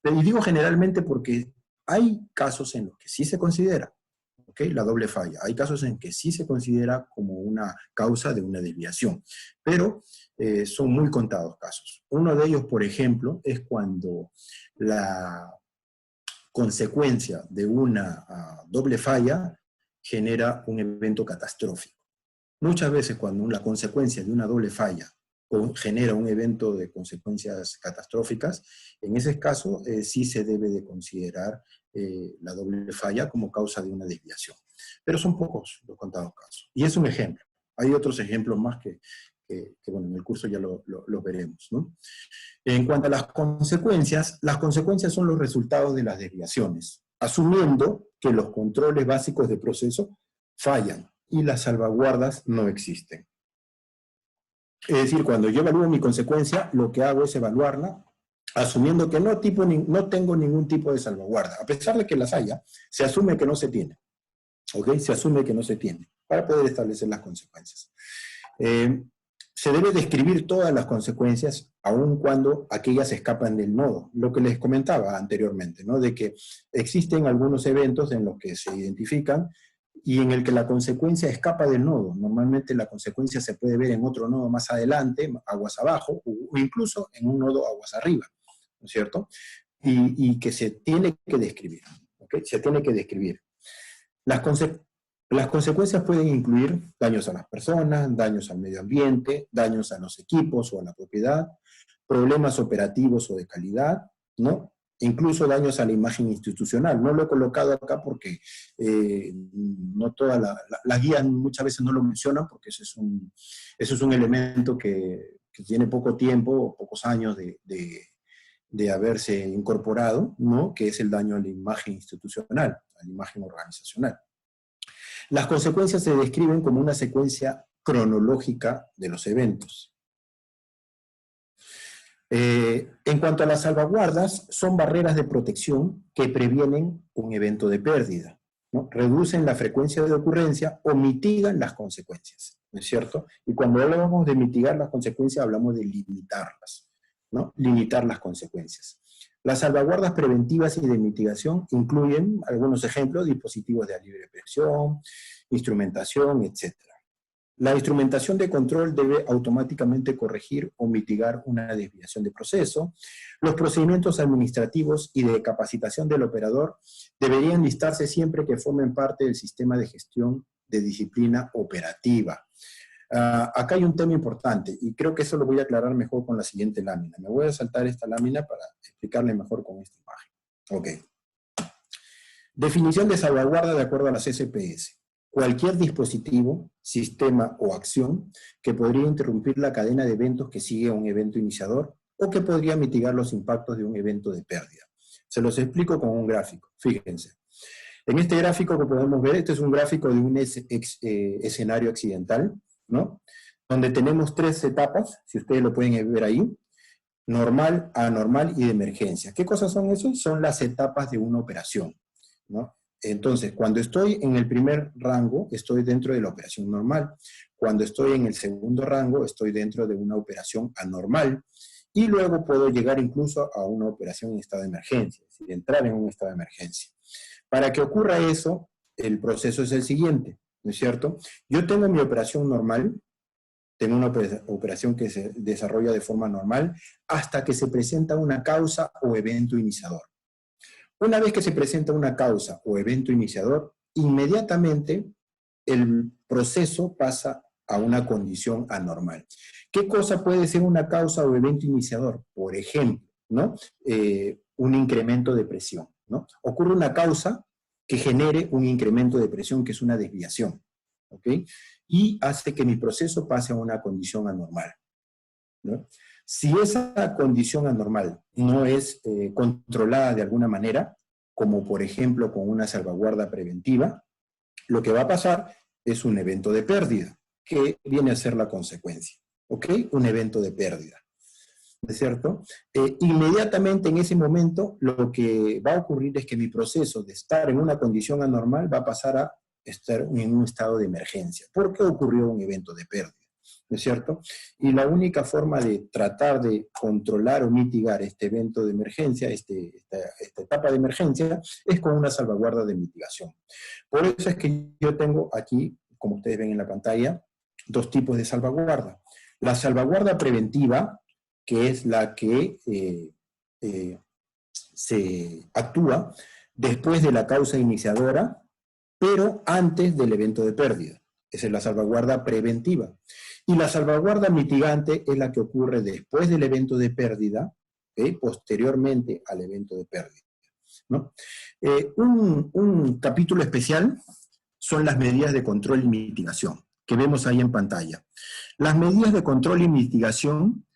Y digo generalmente porque hay casos en los que sí se considera, ¿ok? La doble falla. Hay casos en que sí se considera como una causa de una desviación, pero son muy contados casos. Uno de ellos, por ejemplo, es cuando la consecuencia de una doble falla genera un evento catastrófico. Muchas veces cuando la consecuencia de una doble falla genera un evento de consecuencias catastróficas, en ese caso sí se debe de considerar la doble falla como causa de una desviación. Pero son pocos los contados casos. Y es un ejemplo. Hay otros ejemplos más que bueno, en el curso ya lo veremos, ¿no? En cuanto a las consecuencias son los resultados de las desviaciones, asumiendo que los controles básicos de proceso fallan y las salvaguardas no existen. Es decir, cuando yo evalúo mi consecuencia, lo que hago es evaluarla asumiendo que no tengo ningún tipo de salvaguarda. A pesar de que las haya, se asume que no se tiene. ¿Ok? Se asume que no se tiene para poder establecer las consecuencias. Se debe describir todas las consecuencias, aun cuando aquellas escapan del nodo. Lo que les comentaba anteriormente, ¿no? De que existen algunos eventos en los que se identifican y en el que la consecuencia escapa del nodo. Normalmente la consecuencia se puede ver en otro nodo más adelante, aguas abajo, o incluso en un nodo aguas arriba, ¿no es cierto? Y que se tiene que describir, ¿ok? Se tiene que describir. Las consecuencias pueden incluir daños a las personas, daños al medio ambiente, daños a los equipos o a la propiedad, problemas operativos o de calidad, ¿no? Incluso daños a la imagen institucional. No lo he colocado acá porque no todas las guías muchas veces no lo mencionan porque eso es un elemento que tiene poco tiempo, pocos años de haberse incorporado, ¿no? Que es el daño a la imagen institucional, a la imagen organizacional. Las consecuencias se describen como una secuencia cronológica de los eventos. En cuanto a las salvaguardas, son barreras de protección que previenen un evento de pérdida, ¿no? Reducen la frecuencia de ocurrencia o mitigan las consecuencias, ¿no es cierto? Y cuando hablamos de mitigar las consecuencias, hablamos de limitarlas, ¿no? Limitar las consecuencias. Las salvaguardas preventivas y de mitigación incluyen algunos ejemplos: dispositivos de libre presión, instrumentación, etc. La instrumentación de control debe automáticamente corregir o mitigar una desviación de proceso. Los procedimientos administrativos y de capacitación del operador deberían listarse siempre que formen parte del sistema de gestión de disciplina operativa. Acá hay un tema importante y creo que eso lo voy a aclarar mejor con la siguiente lámina. Me voy a saltar esta lámina para explicarle mejor con esta imagen. Ok. Definición de salvaguarda de acuerdo a las SPS. Cualquier dispositivo, sistema o acción que podría interrumpir la cadena de eventos que sigue a un evento iniciador o que podría mitigar los impactos de un evento de pérdida. Se los explico con un gráfico. Fíjense. En este gráfico que podemos ver, este es un gráfico de un escenario accidental, ¿no? Donde tenemos tres etapas, si ustedes lo pueden ver ahí: normal, anormal y de emergencia. ¿Qué cosas son esos? Son las etapas de una operación, ¿no? Entonces, cuando estoy en el primer rango, estoy dentro de la operación normal. Cuando estoy en el segundo rango, estoy dentro de una operación anormal. Y luego puedo llegar incluso a una operación en estado de emergencia, es decir, entrar en un estado de emergencia. Para que ocurra eso, el proceso es el siguiente, ¿no es cierto? Yo tengo mi operación normal, tengo una operación que se desarrolla de forma normal hasta que se presenta una causa o evento iniciador. Una vez que se presenta una causa o evento iniciador, inmediatamente el proceso pasa a una condición anormal. ¿Qué cosa puede ser una causa o evento iniciador? Por ejemplo, ¿no? Un incremento de presión. ¿no? Ocurre una causa que genere un incremento de presión, que es una desviación, ¿ok? Y hace que mi proceso pase a una condición anormal, ¿no? Si esa condición anormal no es controlada de alguna manera, como por ejemplo con una salvaguarda preventiva, lo que va a pasar es un evento de pérdida, que viene a ser la consecuencia, ¿ok? Un evento de pérdida, ¿no es cierto? Inmediatamente en ese momento lo que va a ocurrir es que mi proceso de estar en una condición anormal va a pasar a estar en un estado de emergencia. ¿Por qué ocurrió un evento de pérdida? ¿No es cierto? Y la única forma de tratar de controlar o mitigar este evento de emergencia, esta etapa de emergencia, es con una salvaguarda de mitigación. Por eso es que yo tengo aquí, como ustedes ven en la pantalla, dos tipos de salvaguarda. La salvaguarda preventiva, que es la que se actúa después de la causa iniciadora, pero antes del evento de pérdida. Esa es la salvaguarda preventiva. Y la salvaguarda mitigante es la que ocurre después del evento de pérdida, posteriormente al evento de pérdida, ¿no? Un capítulo especial son las medidas de control y mitigación, que vemos ahí en pantalla. Las medidas de control y mitigación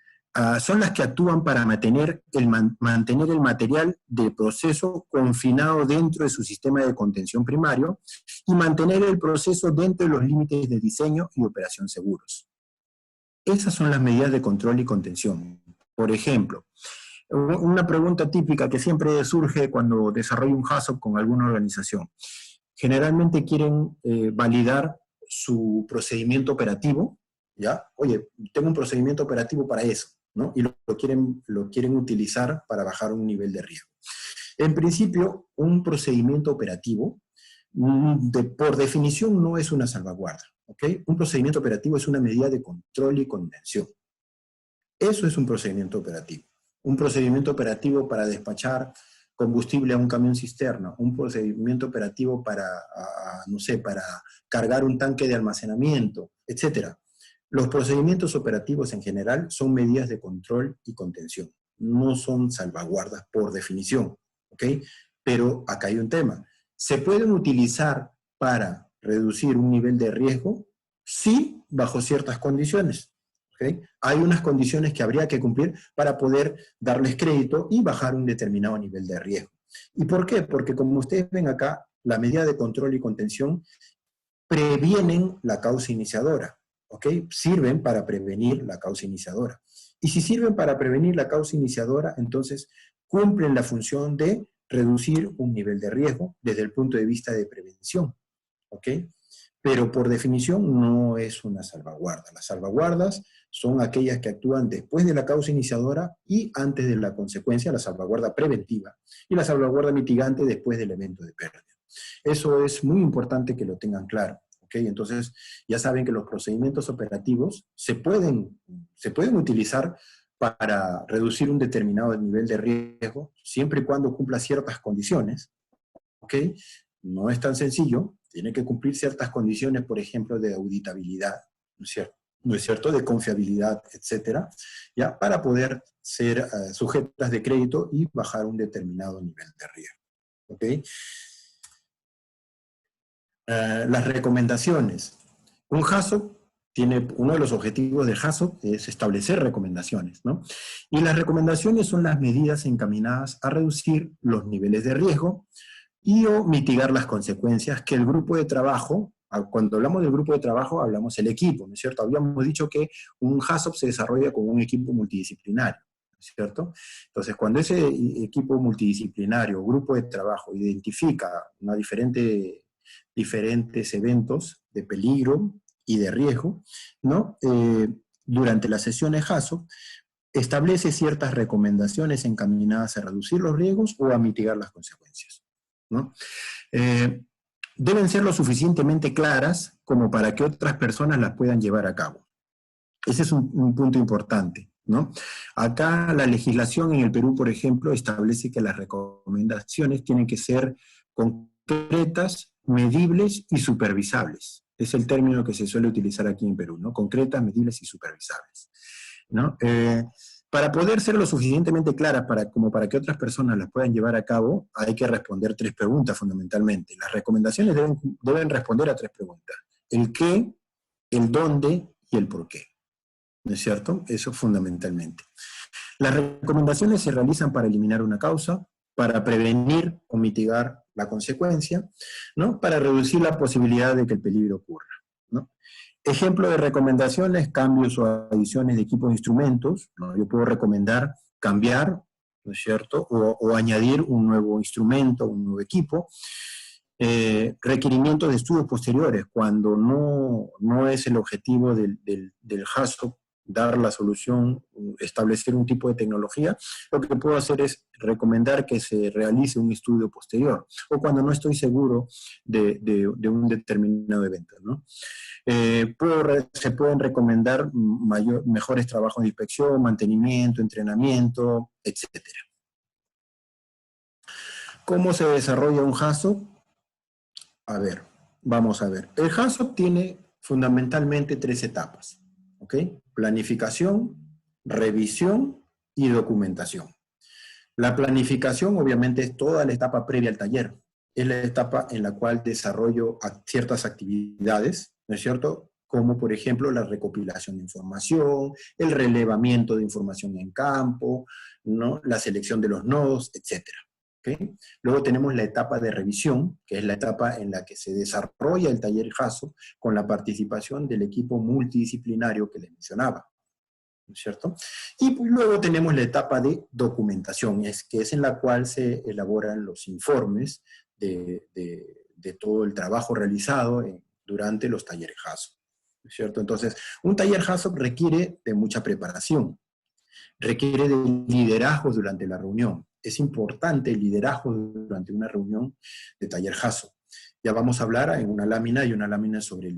son las que actúan para mantener el material de proceso confinado dentro de su sistema de contención primario y mantener el proceso dentro de los límites de diseño y operación seguros. Esas son las medidas de control y contención. Por ejemplo, una pregunta típica que siempre surge cuando desarrollo un HACCP con alguna organización. Generalmente quieren validar su procedimiento operativo, ¿ya? Oye, tengo un procedimiento operativo para eso, ¿no? Y lo quieren utilizar para bajar un nivel de riesgo. En principio, un procedimiento operativo, por definición, no es una salvaguarda, ¿ok? Un procedimiento operativo es una medida de control y contención. Eso es un procedimiento operativo. Un procedimiento operativo para despachar combustible a un camión cisterna, un procedimiento operativo para, no sé, para cargar un tanque de almacenamiento, etc. Los procedimientos operativos en general son medidas de control y contención, no son salvaguardas por definición, ¿ok? Pero acá hay un tema. ¿Se pueden utilizar para reducir un nivel de riesgo? Sí, bajo ciertas condiciones. ¿Okay? Hay unas condiciones que habría que cumplir para poder darles crédito y bajar un determinado nivel de riesgo. ¿Y por qué? Porque como ustedes ven acá, la medida de control y contención previenen la causa iniciadora, ¿ok? Sirven para prevenir la causa iniciadora. Y si sirven para prevenir la causa iniciadora, entonces cumplen la función de reducir un nivel de riesgo desde el punto de vista de prevención, ¿ok? Pero por definición no es una salvaguarda. Las salvaguardas son aquellas que actúan después de la causa iniciadora y antes de la consecuencia, la salvaguarda preventiva, y la salvaguarda mitigante después del evento de pérdida. Eso es muy importante que lo tengan claro, ¿ok? Entonces, ya saben que los procedimientos operativos se pueden utilizar para reducir un determinado nivel de riesgo, siempre y cuando cumpla ciertas condiciones, ¿ok? No es tan sencillo, tiene que cumplir ciertas condiciones, por ejemplo, de auditabilidad, ¿no es cierto? ¿No es cierto? De confiabilidad, etcétera, ¿ya? Para poder ser sujetas de crédito y bajar un determinado nivel de riesgo, ¿ok? Las recomendaciones. Un HACCP tiene, uno de los objetivos de HACCP es establecer recomendaciones, ¿no? Y las recomendaciones son las medidas encaminadas a reducir los niveles de riesgo y o mitigar las consecuencias que el grupo de trabajo, cuando hablamos del grupo de trabajo hablamos del equipo, ¿no es cierto? Habíamos dicho que un HACCP se desarrolla con un equipo multidisciplinario, ¿no es cierto? Entonces, cuando ese equipo multidisciplinario o grupo de trabajo identifica diferentes eventos de peligro y de riesgo, ¿no? Durante las sesiones HACCP, establece ciertas recomendaciones encaminadas a reducir los riesgos o a mitigar las consecuencias, ¿no? Deben ser lo suficientemente claras como para que otras personas las puedan llevar a cabo. Ese es un punto importante, ¿no? Acá la legislación en el Perú, por ejemplo, establece que las recomendaciones tienen que ser concretas, medibles y supervisables. Es el término que se suele utilizar aquí en Perú, ¿no? Concretas, medibles y supervisables, ¿no? Para poder ser lo suficientemente claras como para que otras personas las puedan llevar a cabo, hay que responder 3 preguntas fundamentalmente. Las recomendaciones deben responder a 3 preguntas. El qué, el dónde y el por qué. ¿No es cierto? Eso fundamentalmente. Las recomendaciones se realizan para eliminar una causa, para prevenir o mitigar la consecuencia, ¿no? Para reducir la posibilidad de que el peligro ocurra, ¿no? Ejemplo de recomendaciones, cambios o adiciones de equipos e instrumentos, ¿no? Yo puedo recomendar cambiar, ¿no es cierto? O añadir un nuevo instrumento, un nuevo equipo. Requerimientos de estudios posteriores, cuando no es el objetivo del HACCP dar la solución, establecer un tipo de tecnología, lo que puedo hacer es recomendar que se realice un estudio posterior, o cuando no estoy seguro de un determinado evento, ¿no? Se pueden recomendar mejores trabajos de inspección, mantenimiento, entrenamiento, etc. ¿Cómo se desarrolla un HACCP? A ver, vamos a ver. El HACCP tiene fundamentalmente 3 etapas, ¿ok? Planificación, revisión y documentación. La planificación obviamente es toda la etapa previa al taller. Es la etapa en la cual desarrollo ciertas actividades, ¿no es cierto? Como por ejemplo la recopilación de información, el relevamiento de información en campo, ¿no? La selección de los nodos, etc. ¿Okay? Luego tenemos la etapa de revisión, que es la etapa en la que se desarrolla el taller HACCP con la participación del equipo multidisciplinario que les mencionaba, ¿no es cierto? Y pues luego tenemos la etapa de documentación, que es en la cual se elaboran los informes de todo el trabajo realizado durante los talleres HACCP, ¿no es cierto? Entonces, un taller HACCP requiere de mucha preparación, requiere de liderazgo durante la reunión. Es importante el liderazgo durante una reunión de taller HACCP. Ya vamos a hablar en una lámina sobre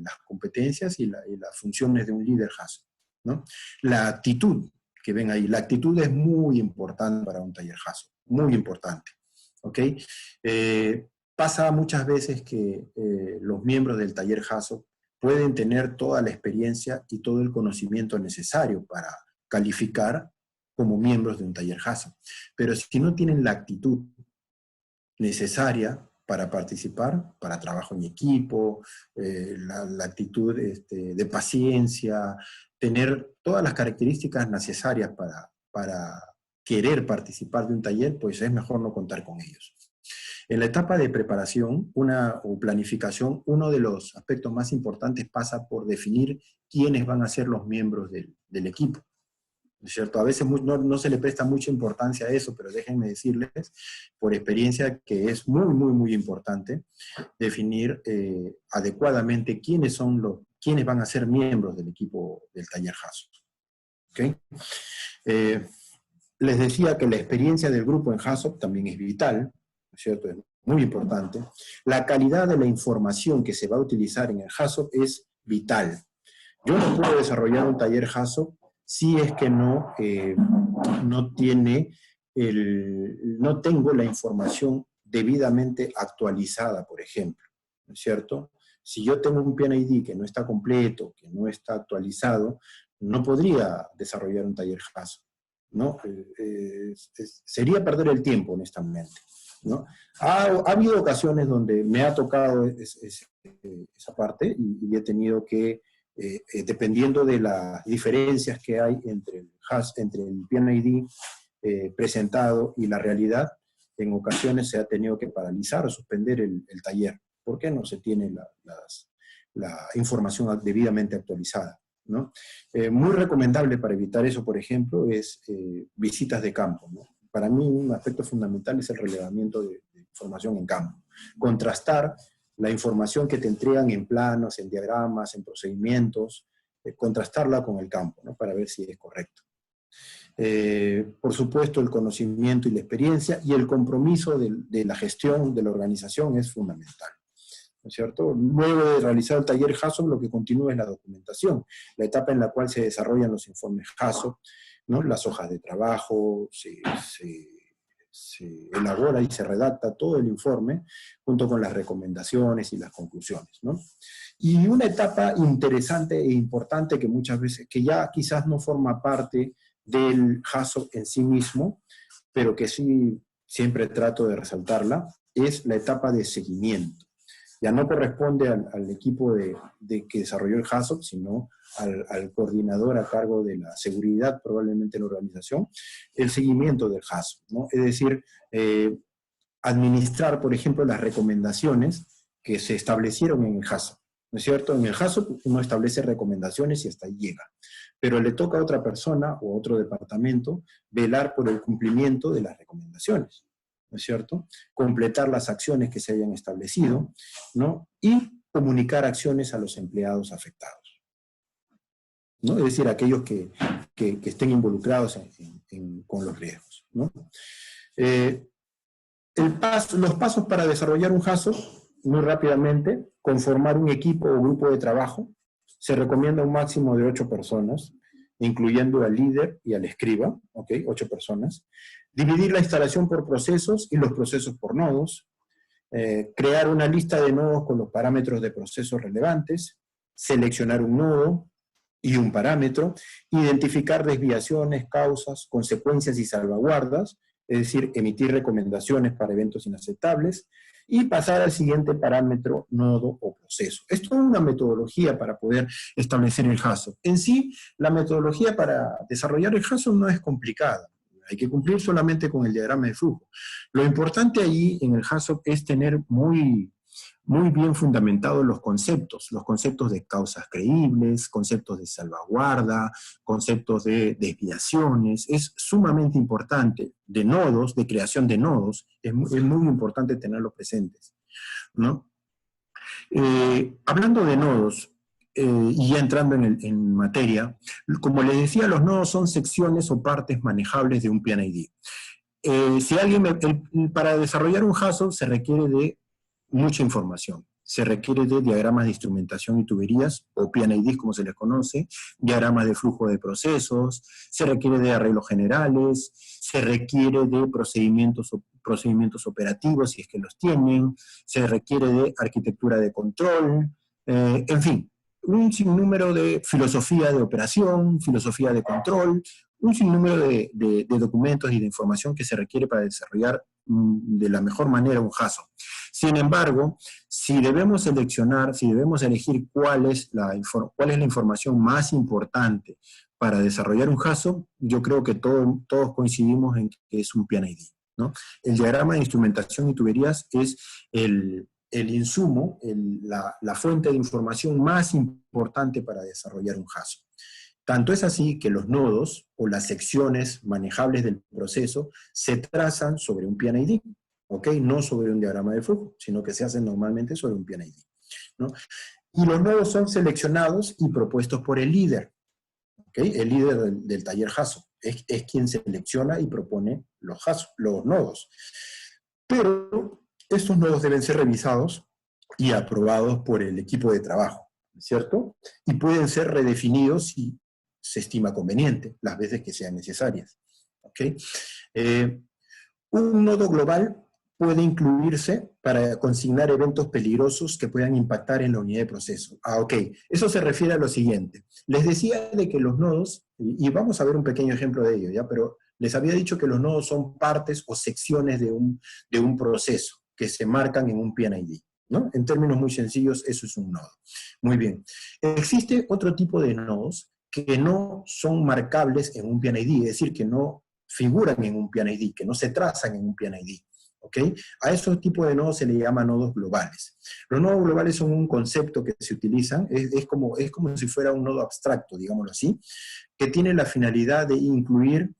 las competencias y las funciones de un líder HACCP, ¿no? La actitud que ven ahí, la actitud es muy importante para un taller HACCP, muy importante, ¿ok? Pasa muchas veces que los miembros del taller HACCP pueden tener toda la experiencia y todo el conocimiento necesario para calificar como miembros de un taller HACCP. Pero si no tienen la actitud necesaria para participar, para trabajo en equipo, la actitud de paciencia, tener todas las características necesarias para querer participar de un taller, pues es mejor no contar con ellos. En la etapa de preparación o planificación, uno de los aspectos más importantes pasa por definir quiénes van a ser los miembros del equipo, ¿no es cierto? A veces no se le presta mucha importancia a eso, pero déjenme decirles por experiencia que es muy, muy, muy importante definir adecuadamente quiénes van a ser miembros del equipo del taller HACCP. ¿Okay? Les decía que la experiencia del grupo en HACCP también es vital, ¿no es cierto? Es muy importante. La calidad de la información que se va a utilizar en el HACCP es vital. Yo no puedo desarrollar un taller HACCP si es que no tengo la información debidamente actualizada, por ejemplo, ¿no es cierto? Si yo tengo un PNID que no está completo, que no está actualizado, no podría desarrollar un taller HACCP, ¿no? Sería perder el tiempo, honestamente, ¿no? Ha habido ocasiones donde me ha tocado esa parte y he tenido que, dependiendo de las diferencias que hay entre el PNID presentado y la realidad, en ocasiones se ha tenido que paralizar o suspender el taller, porque no se tiene la información debidamente actualizada, ¿no? Muy recomendable para evitar eso, por ejemplo, es visitas de campo, ¿no? Para mí un aspecto fundamental es el relevamiento de información en campo. Contrastar la información que te entregan en planos, en diagramas, en procedimientos, contrastarla con el campo, ¿no? Para ver si es correcto. Por supuesto, el conocimiento y la experiencia y el compromiso de la gestión de la organización es fundamental, ¿no es cierto? Luego de realizar el taller HACCP, lo que continúa es la documentación, la etapa en la cual se desarrollan los informes HACCP, ¿no? Las hojas de trabajo, se elabora y se redacta todo el informe junto con las recomendaciones y las conclusiones, ¿no? Y una etapa interesante e importante que muchas veces, que ya quizás no forma parte del HACCP en sí mismo, pero que sí siempre trato de resaltarla, es la etapa de seguimiento. Ya no corresponde al equipo de que desarrolló el HACCP, sino al coordinador a cargo de la seguridad, probablemente en la organización, el seguimiento del HACCP, ¿no? Es decir, administrar, por ejemplo, las recomendaciones que se establecieron en el HACCP, ¿no es cierto? En el HACCP uno establece recomendaciones y hasta ahí llega, pero le toca a otra persona o a otro departamento velar por el cumplimiento de las recomendaciones, ¿no es cierto? Completar las acciones que se hayan establecido, ¿no? Y comunicar acciones a los empleados afectados, ¿no? Es decir, aquellos que estén involucrados con los riesgos, ¿no? Los pasos para desarrollar un HACCP, muy rápidamente: conformar un equipo o grupo de trabajo. Se recomienda un máximo de 8 personas, incluyendo al líder y al escriba, ¿ok? 8 personas. Dividir la instalación por procesos y los procesos por nodos. Crear una lista de nodos con los parámetros de procesos relevantes. Seleccionar un nodo y un parámetro. Identificar desviaciones, causas, consecuencias y salvaguardas, es decir, emitir recomendaciones para eventos inaceptables, y pasar al siguiente parámetro, nodo o proceso. Esto es una metodología para poder establecer el HACCP. En sí, la metodología para desarrollar el HACCP no es complicada. Hay que cumplir solamente con el diagrama de flujo. Lo importante allí en el HACCP es tener muy bien fundamentados los conceptos de causas creíbles, conceptos de salvaguarda, conceptos de desviaciones. Es sumamente importante. De nodos, de creación de nodos, es muy importante tenerlos presentes, ¿no? Hablando de nodos, y ya entrando en materia, como les decía, los nodos son secciones o partes manejables de un PNID. Para desarrollar un HACCP se requiere de mucha información. Se requiere de diagramas de instrumentación y tuberías, o PNIDs como se les conoce, diagramas de flujo de procesos, se requiere de arreglos generales, se requiere de procedimientos operativos, si es que los tienen, se requiere de arquitectura de control, en fin, un sinnúmero de filosofía de operación, filosofía de control, un sinnúmero de documentos y de información que se requiere para desarrollar de la mejor manera un HACCP. Sin embargo, si debemos elegir cuál es la información más importante para desarrollar un HACCP, yo creo que todos coincidimos en que es un PNID, ¿no? El diagrama de instrumentación y tuberías es el insumo, la fuente de información más importante para desarrollar un HACCP. Tanto es así que los nodos o las secciones manejables del proceso se trazan sobre un PNID, ¿ok? No sobre un diagrama de flujo, sino que se hacen normalmente sobre un PNID, ¿no? Y los nodos son seleccionados y propuestos por el líder, ¿ok? El líder del taller HACCP es quien selecciona y propone los nodos. Pero estos nodos deben ser revisados y aprobados por el equipo de trabajo, ¿cierto? Y pueden ser redefinidos si se estima conveniente, las veces que sean necesarias, ¿ok? Un nodo global puede incluirse para consignar eventos peligrosos que puedan impactar en la unidad de proceso. Ok, eso se refiere a lo siguiente. Les decía de que los nodos, y vamos a ver un pequeño ejemplo de ello, ¿ya? Pero les había dicho que los nodos son partes o secciones de un proceso que se marcan en un PNID, ¿no? En términos muy sencillos, eso es un nodo. Muy bien. Existe otro tipo de nodos que no son marcables en un PNID, es decir, que no figuran en un PNID, que no se trazan en un PNID, ¿ok? A esos tipos de nodos se le llama nodos globales. Los nodos globales son un concepto que se utilizan, es como si fuera un nodo abstracto, digámoslo así, que tiene la finalidad de incluir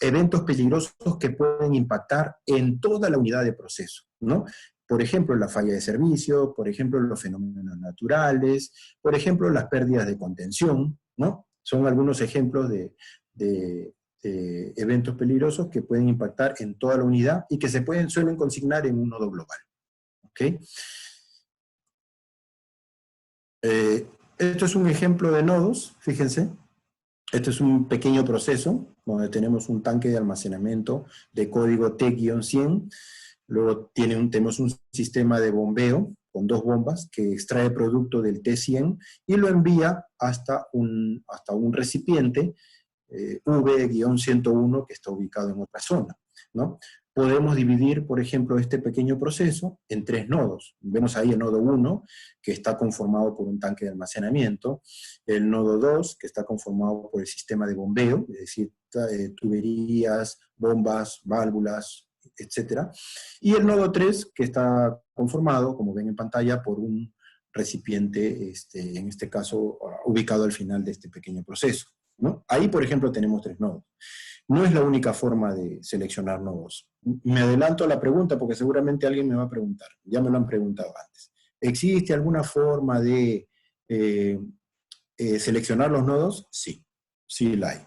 eventos peligrosos que pueden impactar en toda la unidad de proceso, ¿no? Por ejemplo, la falla de servicio, por ejemplo, los fenómenos naturales, por ejemplo, las pérdidas de contención, ¿no? Son algunos ejemplos de eventos peligrosos que pueden impactar en toda la unidad y que suelen consignar en un nodo global, ¿ok? Esto es un ejemplo de nodos, fíjense. Esto es un pequeño proceso donde tenemos un tanque de almacenamiento de código T-100. Luego tenemos un sistema de bombeo con 2 bombas que extrae producto del T100 y lo envía hasta un recipiente V-101 que está ubicado en otra zona, ¿no? Podemos dividir, por ejemplo, este pequeño proceso en 3 nodos. Vemos ahí el nodo 1, que está conformado por un tanque de almacenamiento, el nodo 2, que está conformado por el sistema de bombeo, es decir, tuberías, bombas, válvulas, etc. Y el nodo 3, que está conformado, como ven en pantalla, por un recipiente, en este caso, ubicado al final de este pequeño proceso, ¿no? Ahí, por ejemplo, tenemos 3 nodos. No es la única forma de seleccionar nodos. Me adelanto a la pregunta porque seguramente alguien me va a preguntar. Ya me lo han preguntado antes. ¿Existe alguna forma de seleccionar los nodos? Sí, sí la hay.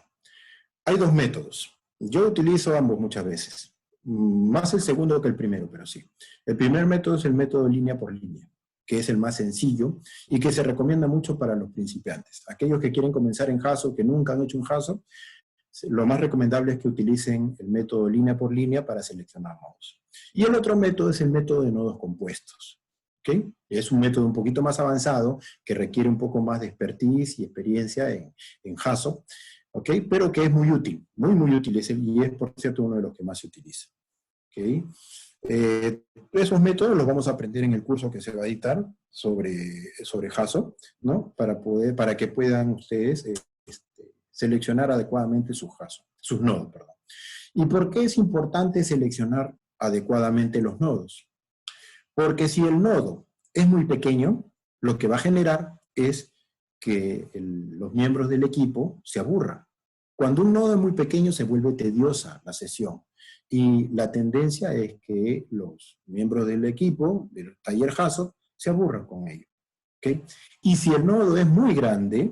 Hay 2 métodos. Yo utilizo ambos muchas veces. Más el segundo que el primero, pero sí. El primer método es el método línea por línea, que es el más sencillo y que se recomienda mucho para los principiantes. Aquellos que quieren comenzar en Hasso, que nunca han hecho un Hasso, lo más recomendable es que utilicen el método línea por línea para seleccionar nodos. Y el otro método es el método de nodos compuestos. ¿Okay? Es un método un poquito más avanzado, que requiere un poco más de expertise y experiencia en Hasso, ¿okay? Pero que es muy útil, muy útil, y es, por cierto, uno de los que más se utiliza. ¿Okay? Esos métodos los vamos a aprender en el curso que se va a editar sobre Hasso, ¿no? Para que puedan ustedes seleccionar adecuadamente sus nodos. Perdón. ¿Y por qué es importante seleccionar adecuadamente los nodos? Porque si el nodo es muy pequeño, lo que va a generar es que los miembros del equipo se aburran. Cuando un nodo es muy pequeño se vuelve tediosa la sesión. Y la tendencia es que los miembros del equipo, del taller Hasso, se aburran con ello. ¿Okay? Y si el nodo es muy grande,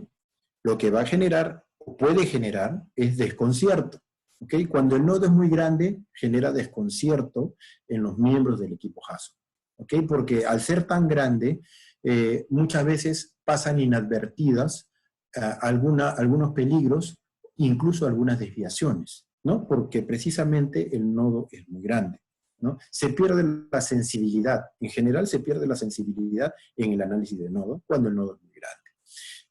lo que va a generar, o puede generar, es desconcierto. ¿Okay? Cuando el nodo es muy grande, genera desconcierto en los miembros del equipo Hasso. ¿Okay? Porque al ser tan grande, muchas veces pasan inadvertidas algunos peligros, incluso algunas desviaciones, ¿no? Porque precisamente el nodo es muy grande, ¿no? Se pierde la sensibilidad, en general se pierde la sensibilidad en el análisis de nodo cuando el nodo es muy grande.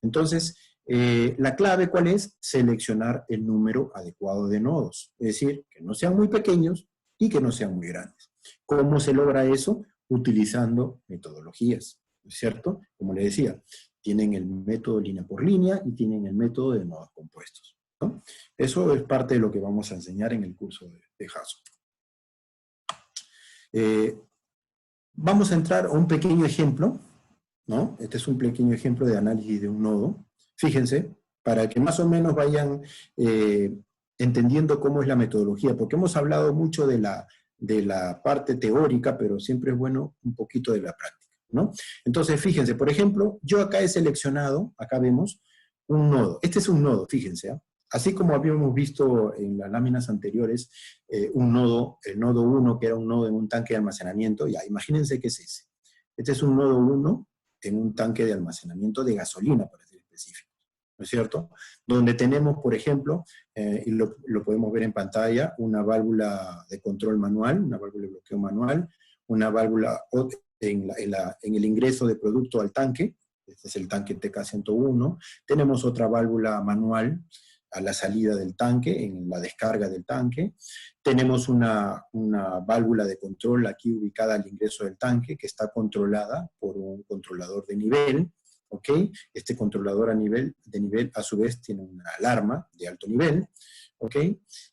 Entonces, la clave, ¿cuál es? Seleccionar el número adecuado de nodos, es decir, que no sean muy pequeños y que no sean muy grandes. ¿Cómo se logra eso? Utilizando metodologías, ¿no es cierto? Como les decía, tienen el método línea por línea y tienen el método de nodos compuestos, ¿no? Eso es parte de lo que vamos a enseñar en el curso de Hasso. Vamos a entrar a un pequeño ejemplo, ¿no? Este es un pequeño ejemplo de análisis de un nodo. Fíjense, para que más o menos vayan entendiendo cómo es la metodología, porque hemos hablado mucho de la parte teórica, pero siempre es bueno un poquito de la práctica, ¿no? Entonces, fíjense, por ejemplo, yo acá he seleccionado, acá vemos, un nodo. Este es un nodo, fíjense, ¿eh? Así como habíamos visto en las láminas anteriores, el nodo 1, que era un nodo en un tanque de almacenamiento, ya, imagínense qué es ese. Este es un nodo 1 en un tanque de almacenamiento de gasolina, para ser específico, ¿no es cierto? Donde tenemos, por ejemplo, y lo podemos ver en pantalla, una válvula de control manual, una válvula de bloqueo manual, una válvula en el ingreso de producto al tanque, este es el tanque TK101, tenemos otra válvula manual a la salida del tanque, en la descarga del tanque, tenemos una válvula de control aquí ubicada al ingreso del tanque, que está controlada por un controlador de nivel, ¿ok? Este controlador de nivel a su vez tiene una alarma de alto nivel, ¿ok?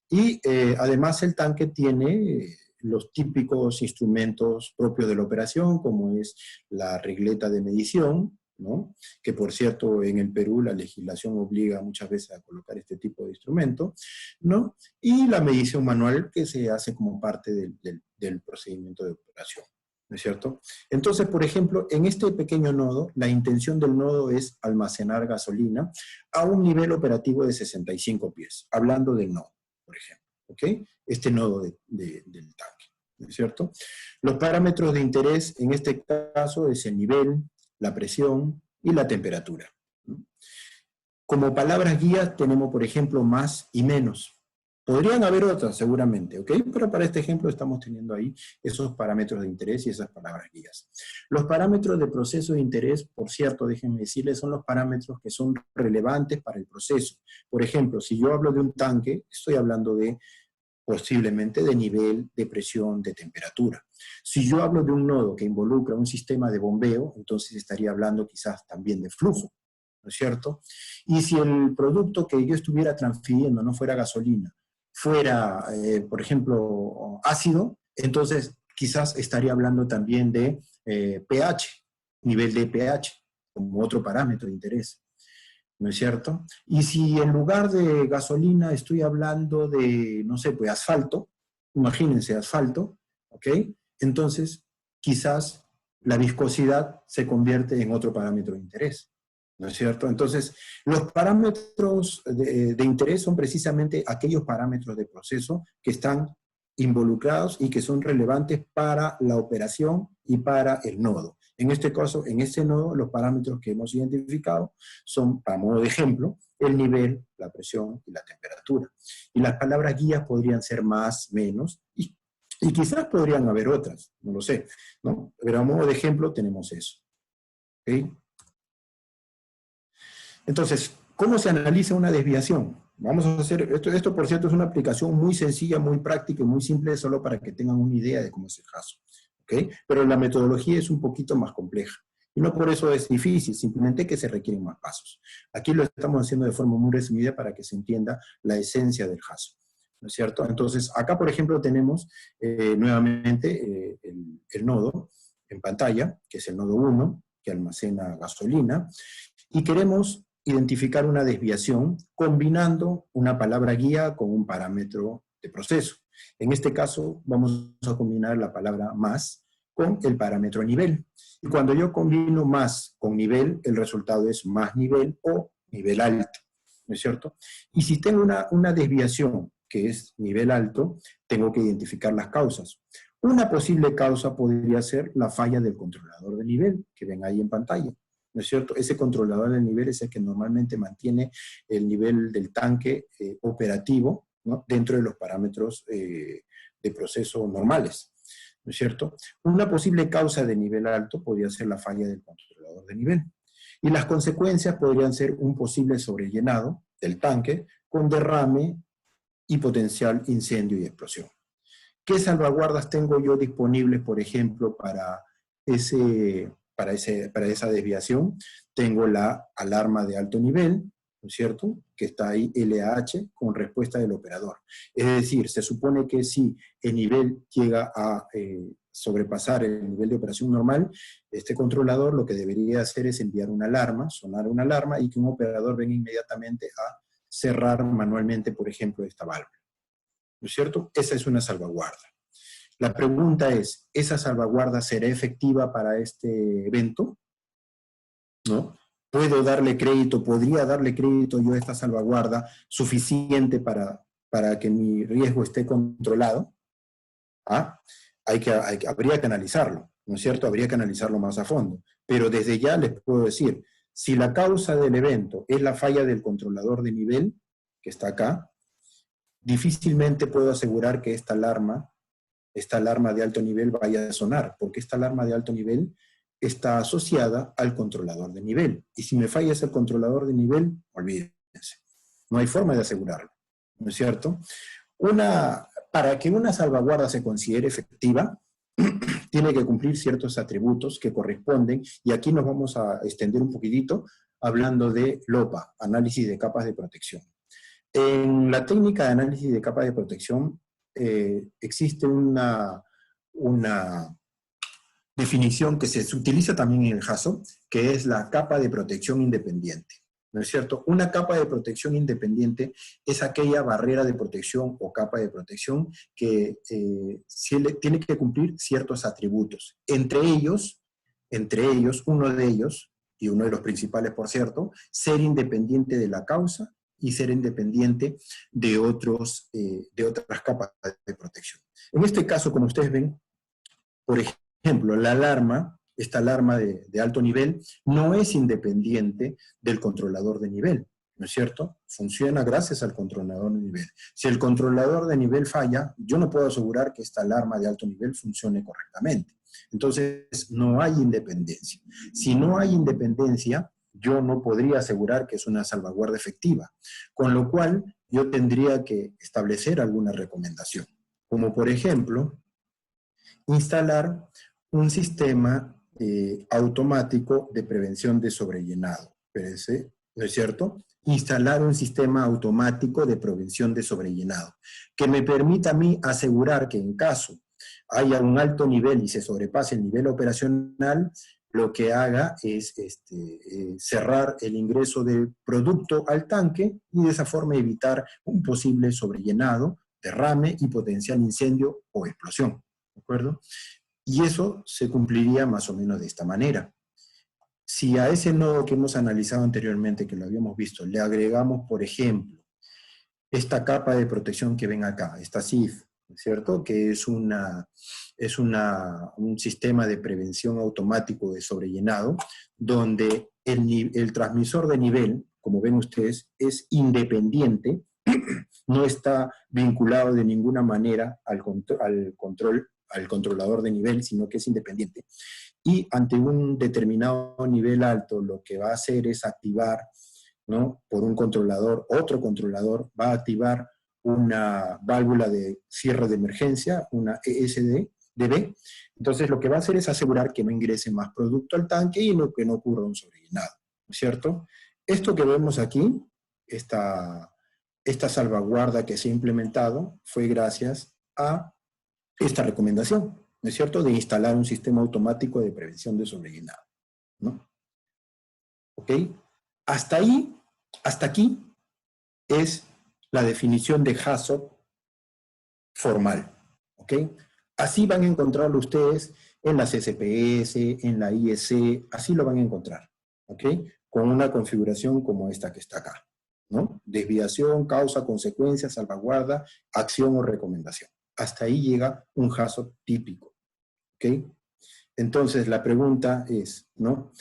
Y además el tanque tiene los típicos instrumentos propios de la operación, como es la regleta de medición, ¿no? Que por cierto en el Perú la legislación obliga muchas veces a colocar este tipo de instrumento, ¿no? Y la medición manual que se hace como parte del procedimiento de operación, ¿no es cierto? Entonces, por ejemplo, en este pequeño nodo, la intención del nodo es almacenar gasolina a un nivel operativo de 65 pies, hablando del nodo, por ejemplo, ¿ok? Este nodo del tanque, ¿no es cierto? Los parámetros de interés en este caso es el nivel, la presión y la temperatura. Como palabras guías tenemos, por ejemplo, más y menos. Podrían haber otras, seguramente, ¿ok? Pero para este ejemplo estamos teniendo ahí esos parámetros de interés y esas palabras guías. Los parámetros de proceso de interés, por cierto, déjenme decirles, son los parámetros que son relevantes para el proceso. Por ejemplo, si yo hablo de un tanque, estoy hablando de posiblemente de nivel, de presión, de temperatura. Si yo hablo de un nodo que involucra un sistema de bombeo, entonces estaría hablando quizás también de flujo, ¿no es cierto? Y si el producto que yo estuviera transfiriendo no fuera gasolina, fuera, por ejemplo, ácido, entonces quizás estaría hablando también de pH, nivel de pH, como otro parámetro de interés, ¿no es cierto? Y si en lugar de gasolina estoy hablando de, no sé, pues asfalto, imagínense asfalto, ¿ok? Entonces, quizás la viscosidad se convierte en otro parámetro de interés, ¿no es cierto? Entonces, los parámetros de interés son precisamente aquellos parámetros de proceso que están involucrados y que son relevantes para la operación y para el nodo. En este caso, en este nodo, los parámetros que hemos identificado son, para modo de ejemplo, el nivel, la presión y la temperatura. Y las palabras guías podrían ser más, menos, y quizás podrían haber otras, no lo sé, ¿no? Pero a modo de ejemplo tenemos eso. ¿Okay? Entonces, ¿cómo se analiza una desviación? Vamos a hacer, esto por cierto es una aplicación muy sencilla, muy práctica y muy simple, solo para que tengan una idea de cómo es el caso. ¿Okay? Pero la metodología es un poquito más compleja. Y no por eso es difícil, simplemente que se requieren más pasos. Aquí lo estamos haciendo de forma muy resumida para que se entienda la esencia del caso, ¿no es cierto? Entonces, acá por ejemplo tenemos nuevamente el nodo en pantalla, que es el nodo 1, que almacena gasolina, y queremos identificar una desviación combinando una palabra guía con un parámetro de proceso. En este caso vamos a combinar la palabra más con el parámetro nivel. Y cuando yo combino más con nivel, el resultado es más nivel o nivel alto, ¿no es cierto? Y si tengo una desviación que es nivel alto, tengo que identificar las causas. Una posible causa podría ser la falla del controlador de nivel, que ven ahí en pantalla, ¿no es cierto? Ese controlador de nivel es el que normalmente mantiene el nivel del tanque operativo, ¿no? Dentro de los parámetros de proceso normales, ¿no es cierto? Una posible causa de nivel alto podría ser la falla del controlador de nivel. Y las consecuencias podrían ser un posible sobrellenado del tanque con derrame y potencial incendio y explosión. ¿Qué salvaguardas tengo yo disponibles, por ejemplo, para esa desviación? Tengo la alarma de alto nivel, ¿no es cierto?, que está ahí LAH con respuesta del operador. Es decir, se supone que si el nivel llega a sobrepasar el nivel de operación normal, este controlador lo que debería hacer es enviar una alarma, sonar una alarma, y que un operador venga inmediatamente a cerrar manualmente, por ejemplo, esta válvula, ¿no es cierto? Esa es una salvaguarda. La pregunta es, ¿esa salvaguarda será efectiva para este evento? ¿No? ¿Puedo darle crédito, podría darle crédito yo a esta salvaguarda suficiente para que mi riesgo esté controlado? ¿Ah? Habría que analizarlo, ¿no es cierto? Habría que analizarlo más a fondo. Pero desde ya les puedo decir, si la causa del evento es la falla del controlador de nivel, que está acá, difícilmente puedo asegurar que esta alarma de alto nivel vaya a sonar, porque esta alarma de alto nivel está asociada al controlador de nivel. Y si me falla ese controlador de nivel, olvídense. No hay forma de asegurarlo, ¿no es cierto? Para que una salvaguarda se considere efectiva, tiene que cumplir ciertos atributos que corresponden, y aquí nos vamos a extender un poquitito hablando de LOPA, análisis de capas de protección. En la técnica de análisis de capas de protección existe una definición que se utiliza también en el JASO, que es la capa de protección independiente, ¿no es cierto? Una capa de protección independiente es aquella barrera de protección o capa de protección que tiene que cumplir ciertos atributos. Entre ellos, uno de ellos, y uno de los principales, por cierto, ser independiente de la causa y ser independiente de otras capas de protección. En este caso, como ustedes ven, por ejemplo, la alarma, esta alarma de alto nivel, no es independiente del controlador de nivel. ¿no es cierto? Funciona gracias al controlador de nivel. Si el controlador de nivel falla, yo no puedo asegurar que esta alarma de alto nivel funcione correctamente. Entonces, no hay independencia. Si no hay independencia, yo no podría asegurar que es una salvaguarda efectiva, con lo cual yo tendría que establecer alguna recomendación, como por ejemplo, instalar un sistema automático de prevención de sobrellenado, ¿no es cierto? Instalar un sistema automático de prevención de sobrellenado, que me permita a mí asegurar que en caso haya un alto nivel y se sobrepase el nivel operacional, lo que haga es cerrar el ingreso de producto al tanque y de esa forma evitar un posible sobrellenado, derrame y potencial incendio o explosión, ¿de acuerdo? Y eso se cumpliría más o menos de esta manera. Si a ese nodo que hemos analizado anteriormente, que lo habíamos visto, le agregamos, por ejemplo, esta capa de protección que ven acá, esta CIF, ¿cierto? Que es un sistema de prevención automático de sobrellenado, donde el transmisor de nivel, como ven ustedes, es independiente, no está vinculado de ninguna manera al controlador de nivel, sino que es independiente. Y ante un determinado nivel alto, lo que va a hacer es activar, ¿no? Por un controlador, otro controlador va a activar una válvula de cierre de emergencia, una ESDB. Entonces lo que va a hacer es asegurar que no ingrese más producto al tanque y que no ocurra un sobrellenado, ¿no es cierto? Esto que vemos aquí, esta salvaguarda que se ha implementado, fue gracias a esta recomendación, ¿no es cierto?, de instalar un sistema automático de prevención de sobrellenado, ¿no? ¿Ok? Hasta aquí es la definición de HACCP formal, ¿ok? Así van a encontrarlo ustedes en las SPS, en la IEC, así lo van a encontrar, ¿ok? Con una configuración como esta que está acá, ¿no? Desviación, causa, consecuencia, salvaguarda, acción o recomendación. Hasta ahí llega un HACCP típico, ¿ok? Entonces la pregunta es, ¿no?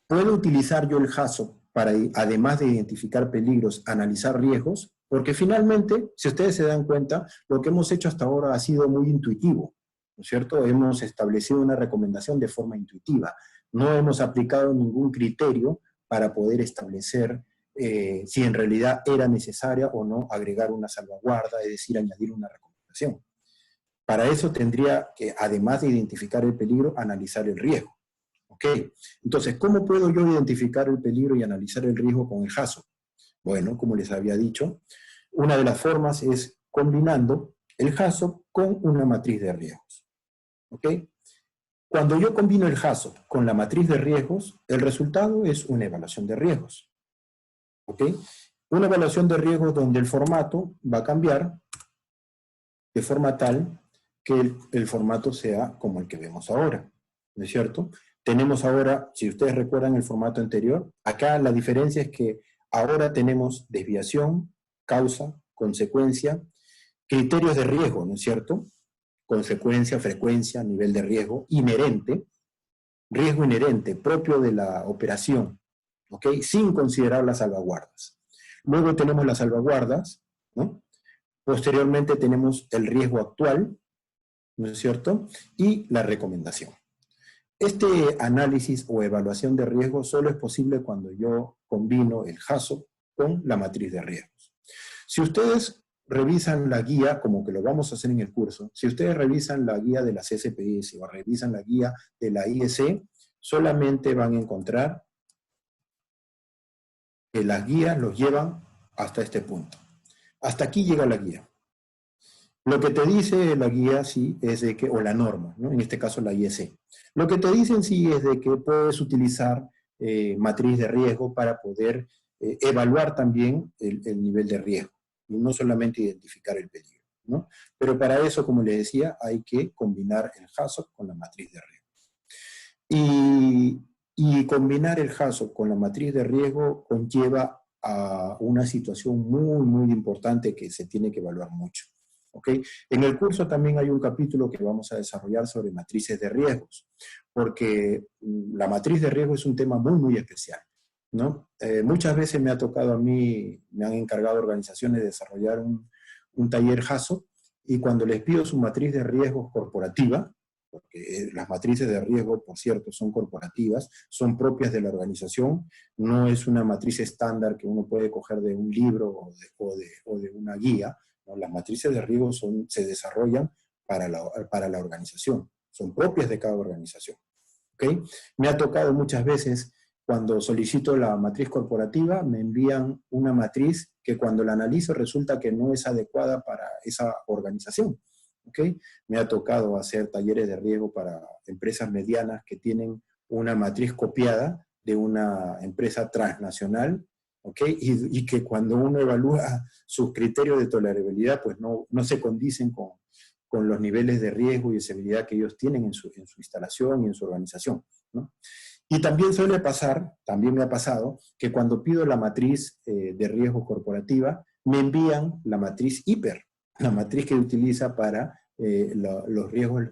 ¿Puedo utilizar yo el HACCP para, además de identificar peligros, analizar riesgos? Porque finalmente, si ustedes se dan cuenta, lo que hemos hecho hasta ahora ha sido muy intuitivo, ¿no es cierto? Hemos establecido una recomendación de forma intuitiva. No hemos aplicado ningún criterio para poder establecer si en realidad era necesaria o no agregar una salvaguarda, es decir, añadir una recomendación. Para eso tendría que, además de identificar el peligro, analizar el riesgo. ¿Ok? Entonces, ¿cómo puedo yo identificar el peligro y analizar el riesgo con el HACCP? Bueno, como les había dicho, una de las formas es combinando el HACCP con una matriz de riesgos. ¿Ok? Cuando yo combino el HACCP con la matriz de riesgos, el resultado es una evaluación de riesgos. ¿Ok? Una evaluación de riesgos donde el formato va a cambiar de forma tal que el formato sea como el que vemos ahora, ¿no es cierto? Tenemos ahora, si ustedes recuerdan el formato anterior, acá la diferencia es que ahora tenemos desviación, causa, consecuencia, criterios de riesgo, ¿no es cierto? Consecuencia, frecuencia, nivel de riesgo, inherente, riesgo inherente, propio de la operación, ¿ok? Sin considerar las salvaguardas. Luego tenemos las salvaguardas, ¿no? Posteriormente tenemos el riesgo actual, ¿no es cierto? Y la recomendación. Este análisis o evaluación de riesgo solo es posible cuando yo combino el HACCP con la matriz de riesgos. Si ustedes revisan la guía, como que lo vamos a hacer en el curso, si ustedes revisan la guía de las SPS o revisan la guía de la IEC, solamente van a encontrar que las guías los llevan hasta este punto. Hasta aquí llega la guía. Lo que te dice la guía, sí, es de que, o la norma, ¿no? En este caso la IEC. Lo que te dicen, sí, es de que puedes utilizar matriz de riesgo para poder evaluar también el nivel de riesgo, y no solamente identificar el peligro, ¿no? Pero para eso, como les decía, hay que combinar el HACCP con la matriz de riesgo. Y combinar el HACCP con la matriz de riesgo conlleva a una situación muy, muy importante que se tiene que evaluar mucho. ¿Okay? En el curso también hay un capítulo que vamos a desarrollar sobre matrices de riesgos, porque la matriz de riesgo es un tema muy, muy especial. ¿no? Muchas veces me ha tocado a mí, me han encargado organizaciones de desarrollar un taller HACCP, y cuando les pido su matriz de riesgos corporativa, porque las matrices de riesgo, por cierto, son corporativas, son propias de la organización, no es una matriz estándar que uno puede coger de un libro o de una guía, ¿no? Las matrices de riesgo se desarrollan para la organización, son propias de cada organización. ¿Okay? Me ha tocado muchas veces, cuando solicito la matriz corporativa, me envían una matriz que cuando la analizo resulta que no es adecuada para esa organización. ¿Okay? Me ha tocado hacer talleres de riesgo para empresas medianas que tienen una matriz copiada de una empresa transnacional, ¿okay? Y que cuando uno evalúa sus criterios de tolerabilidad, pues no se condicen con los niveles de riesgo y de seguridad que ellos tienen en su instalación y en su organización, ¿no? Y también suele pasar, también me ha pasado, que cuando pido la matriz de riesgo corporativa, me envían la matriz HIPER, la matriz que utiliza para los riesgos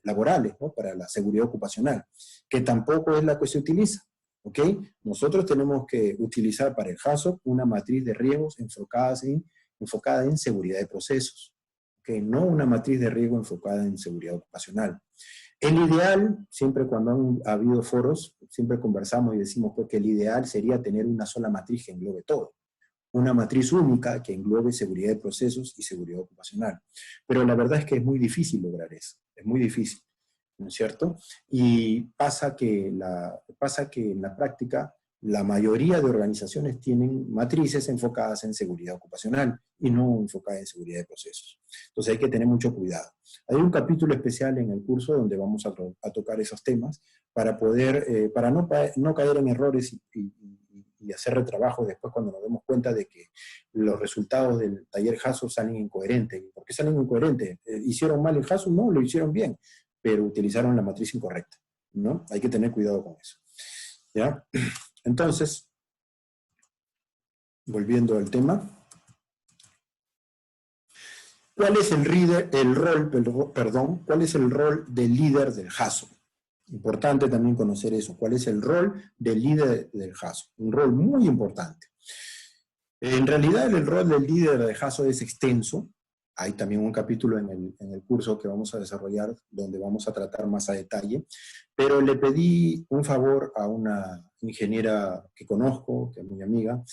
laborales, ¿no? Para la seguridad ocupacional, que tampoco es la que se utiliza. ¿Ok? Nosotros tenemos que utilizar para el HACCP una matriz de riesgos enfocada en seguridad de procesos, ¿okay? No una matriz de riesgo enfocada en seguridad ocupacional. El ideal, siempre cuando ha habido foros, siempre conversamos y decimos pues, que el ideal sería tener una sola matriz que englobe todo. Una matriz única que englobe seguridad de procesos y seguridad ocupacional. Pero la verdad es que es muy difícil lograr eso, es muy difícil, ¿no es cierto? Y pasa que en la práctica la mayoría de organizaciones tienen matrices enfocadas en seguridad ocupacional y no enfocadas en seguridad de procesos. Entonces hay que tener mucho cuidado. Hay un capítulo especial en el curso donde vamos a tocar esos temas para poder, para no caer en errores y hacer retrabajo después cuando nos demos cuenta de que los resultados del taller HACCP salen incoherentes. ¿Por qué salen incoherentes? ¿Hicieron mal el HACCP? No, lo hicieron bien, pero utilizaron la matriz incorrecta, ¿no? Hay que tener cuidado con eso, ¿ya? Entonces, volviendo al tema, ¿cuál es cuál es el rol del líder del HACCP? Importante también conocer eso. ¿Cuál es el rol del líder del HACCP? Un rol muy importante. En realidad, el rol del líder del HACCP es extenso. Hay también un capítulo en el curso que vamos a desarrollar donde vamos a tratar más a detalle. Pero le pedí un favor a una ingeniera que conozco, que es muy amiga,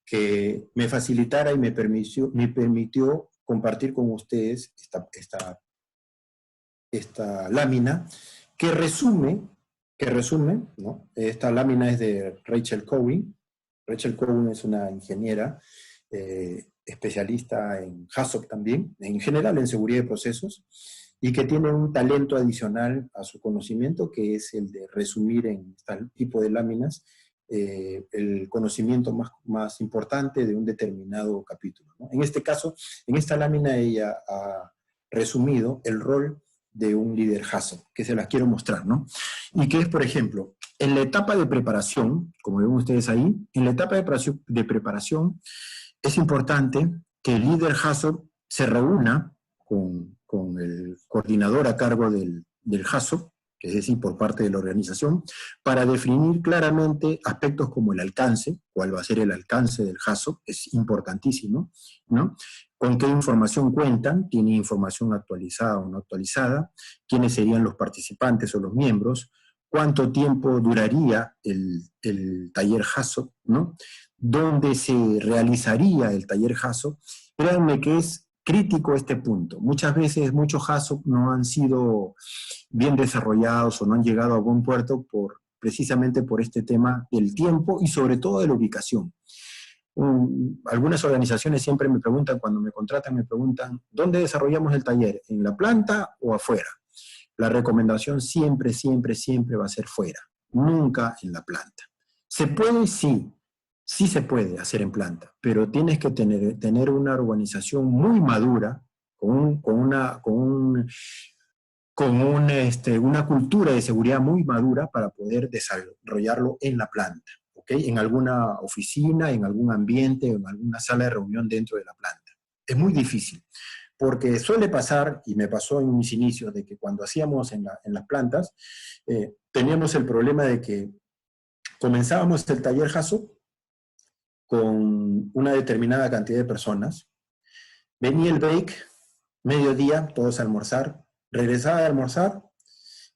que me facilitara y me permitió compartir con ustedes esta lámina que resume, ¿no? Esta lámina es de Rachel Cowen. Rachel Cowen es una ingeniera especialista en HACCP también, en general en seguridad de procesos, y que tiene un talento adicional a su conocimiento, que es el de resumir en este tipo de láminas el conocimiento más importante de un determinado capítulo, ¿no? En este caso, en esta lámina ella ha resumido el rol de un líder HACCP, que se las quiero mostrar, ¿no? Y que es, por ejemplo, en la etapa de preparación, como ven ustedes ahí, en la etapa de preparación es importante que el líder HACCP se reúna con el coordinador a cargo del HACCP, es decir, por parte de la organización, para definir claramente aspectos como el alcance, cuál va a ser el alcance del HACCP, es importantísimo, ¿no? Con qué información cuentan, tiene información actualizada o no actualizada, quiénes serían los participantes o los miembros, cuánto tiempo duraría el taller HACCP, ¿no? Dónde se realizaría el taller HACCP. Créanme que es crítico este punto. Muchas veces muchos HACCP no han sido bien desarrollados o no han llegado a buen puerto precisamente por este tema del tiempo y sobre todo de la ubicación. Algunas organizaciones siempre me preguntan, cuando me contratan, me preguntan, ¿dónde desarrollamos el taller? ¿En la planta o afuera? La recomendación siempre, siempre, siempre va a ser fuera, nunca en la planta. ¿Se puede? Sí, sí se puede hacer en planta, pero tienes que tener una organización muy madura, con una cultura de seguridad muy madura para poder desarrollarlo en la planta, ¿okay? En alguna oficina, en algún ambiente, en alguna sala de reunión dentro de la planta. Es muy difícil, porque suele pasar, y me pasó en mis inicios, de que cuando hacíamos en las plantas, teníamos el problema de que comenzábamos el taller HASOP con una determinada cantidad de personas. Venía el break, mediodía, todos a almorzar, regresaba a almorzar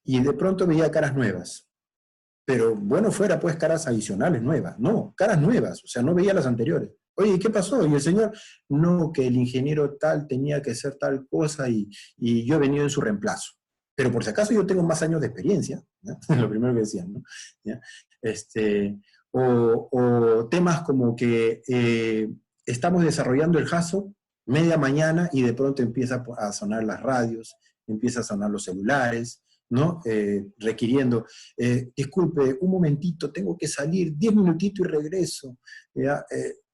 y de pronto veía caras nuevas. Pero bueno, fuera pues caras adicionales nuevas. No, caras nuevas, o sea, no veía las anteriores. Oye, ¿qué pasó? Y el señor, no, que el ingeniero tal tenía que hacer tal cosa y yo he venido en su reemplazo. Pero por si acaso yo tengo más años de experiencia, ¿no? Lo primero que decían, ¿no? ¿Ya? O temas como que estamos desarrollando el HASOP media mañana y de pronto empieza a sonar las radios, empieza a sonar los celulares, ¿no? Requiriendo, disculpe, un momentito, tengo que salir, 10 minutitos y regreso. ¿Ya?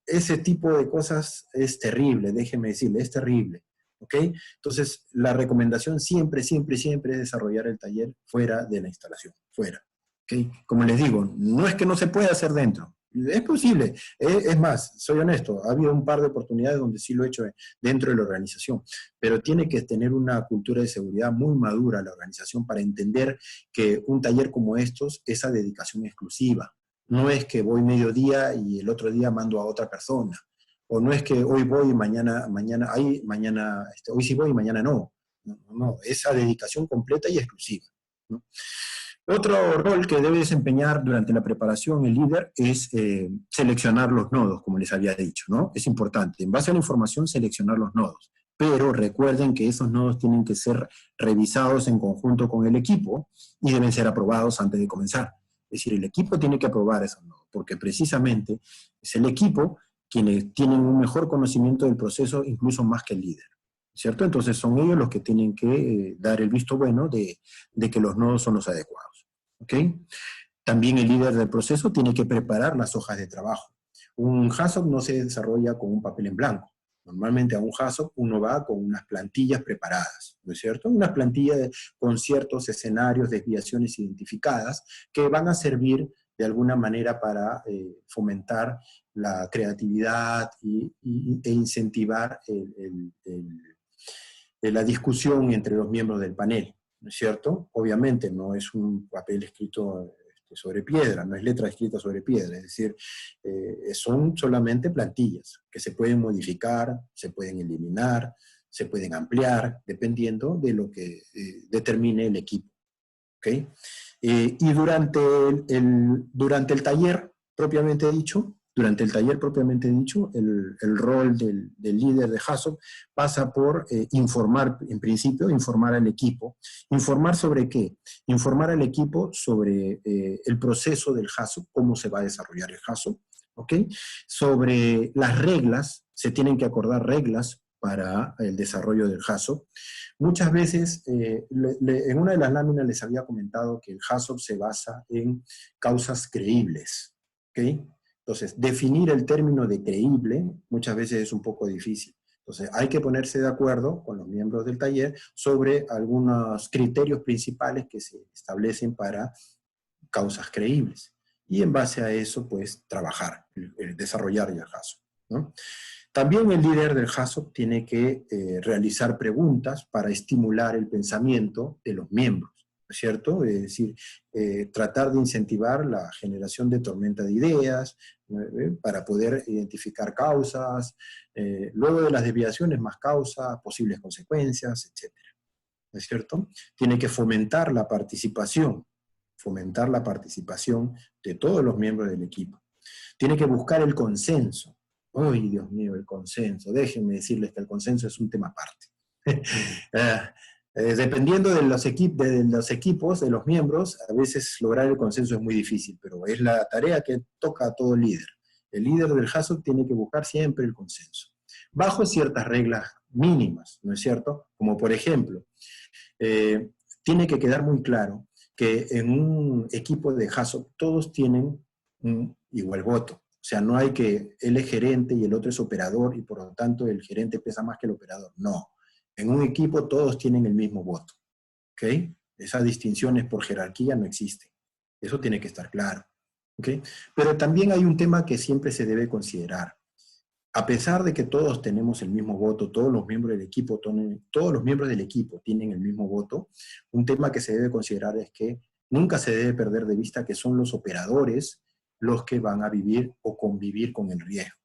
Ese tipo de cosas es terrible, déjeme decirle, es terrible. ¿Ok? Entonces, la recomendación siempre, siempre, siempre es desarrollar el taller fuera de la instalación, fuera. ¿Okay? Como les digo, no es que no se pueda hacer dentro, es posible. Es más, soy honesto, ha habido un par de oportunidades donde sí lo he hecho dentro de la organización, pero tiene que tener una cultura de seguridad muy madura la organización para entender que un taller como estos es a dedicación exclusiva. No es que voy mediodía y el otro día mando a otra persona. O no es que hoy voy y mañana, hoy sí voy y mañana no. No, esa dedicación completa y exclusiva, ¿no? Otro rol que debe desempeñar durante la preparación el líder es seleccionar los nodos, como les había dicho, ¿no? Es importante, en base a la información, seleccionar los nodos. Pero recuerden que esos nodos tienen que ser revisados en conjunto con el equipo y deben ser aprobados antes de comenzar. Es decir, el equipo tiene que aprobar esos nodos, porque precisamente es el equipo quienes tienen un mejor conocimiento del proceso, incluso más que el líder, ¿cierto? Entonces son ellos los que tienen que dar el visto bueno de que los nodos son los adecuados, ¿ok? También el líder del proceso tiene que preparar las hojas de trabajo. Un HASOP no se desarrolla con un papel en blanco. Normalmente a un HASOP uno va con unas plantillas preparadas, ¿no es cierto? Unas plantillas con ciertos escenarios, desviaciones identificadas que van a servir de alguna manera para fomentar la creatividad e incentivar la discusión entre los miembros del panel, ¿no es cierto? Obviamente no es un papel escrito sobre piedra, no es letra escrita sobre piedra, es decir, son solamente plantillas que se pueden modificar, se pueden eliminar, se pueden ampliar, dependiendo de lo que determine el equipo, ¿ok? Y durante el taller propiamente dicho, el rol del líder de HASOP pasa por informar, en principio, informar al equipo. ¿Informar sobre qué? Informar al equipo sobre el proceso del HASOP, cómo se va a desarrollar el HASOP, ¿ok? Sobre las reglas, se tienen que acordar reglas para el desarrollo del HASOP. Muchas veces, en una de las láminas les había comentado que el HASOP se basa en causas creíbles, ¿ok? Entonces, definir el término de creíble muchas veces es un poco difícil. Entonces, hay que ponerse de acuerdo con los miembros del taller sobre algunos criterios principales que se establecen para causas creíbles. Y en base a eso, pues, trabajar, desarrollar el HASOP, ¿no? También el líder del HASOP tiene que realizar preguntas para estimular el pensamiento de los miembros, ¿no es cierto? Es decir, tratar de incentivar la generación de tormenta de ideas, para poder identificar causas, luego de las desviaciones más causas, posibles consecuencias, etc. ¿No es cierto? Tiene que fomentar la participación de todos los miembros del equipo. Tiene que buscar el consenso. ¡Ay, Dios mío, el consenso! Déjenme decirles que el consenso es un tema aparte. Dependiendo de los equipos, de los miembros, a veces lograr el consenso es muy difícil, pero es la tarea que toca a todo líder. El líder del HASOP tiene que buscar siempre el consenso, bajo ciertas reglas mínimas, ¿no es cierto? Como por ejemplo, tiene que quedar muy claro que en un equipo de HASOP todos tienen un igual voto. O sea, no hay que él es gerente y el otro es operador y por lo tanto el gerente pesa más que el operador. No. En un equipo todos tienen el mismo voto. ¿Ok? Esas distinciones por jerarquía no existen. Eso tiene que estar claro. ¿Ok? Pero también hay un tema que siempre se debe considerar. A pesar de que todos tenemos el mismo voto, todos los miembros del equipo tienen el mismo voto, un tema que se debe considerar es que nunca se debe perder de vista que son los operadores los que van a vivir o convivir con el riesgo.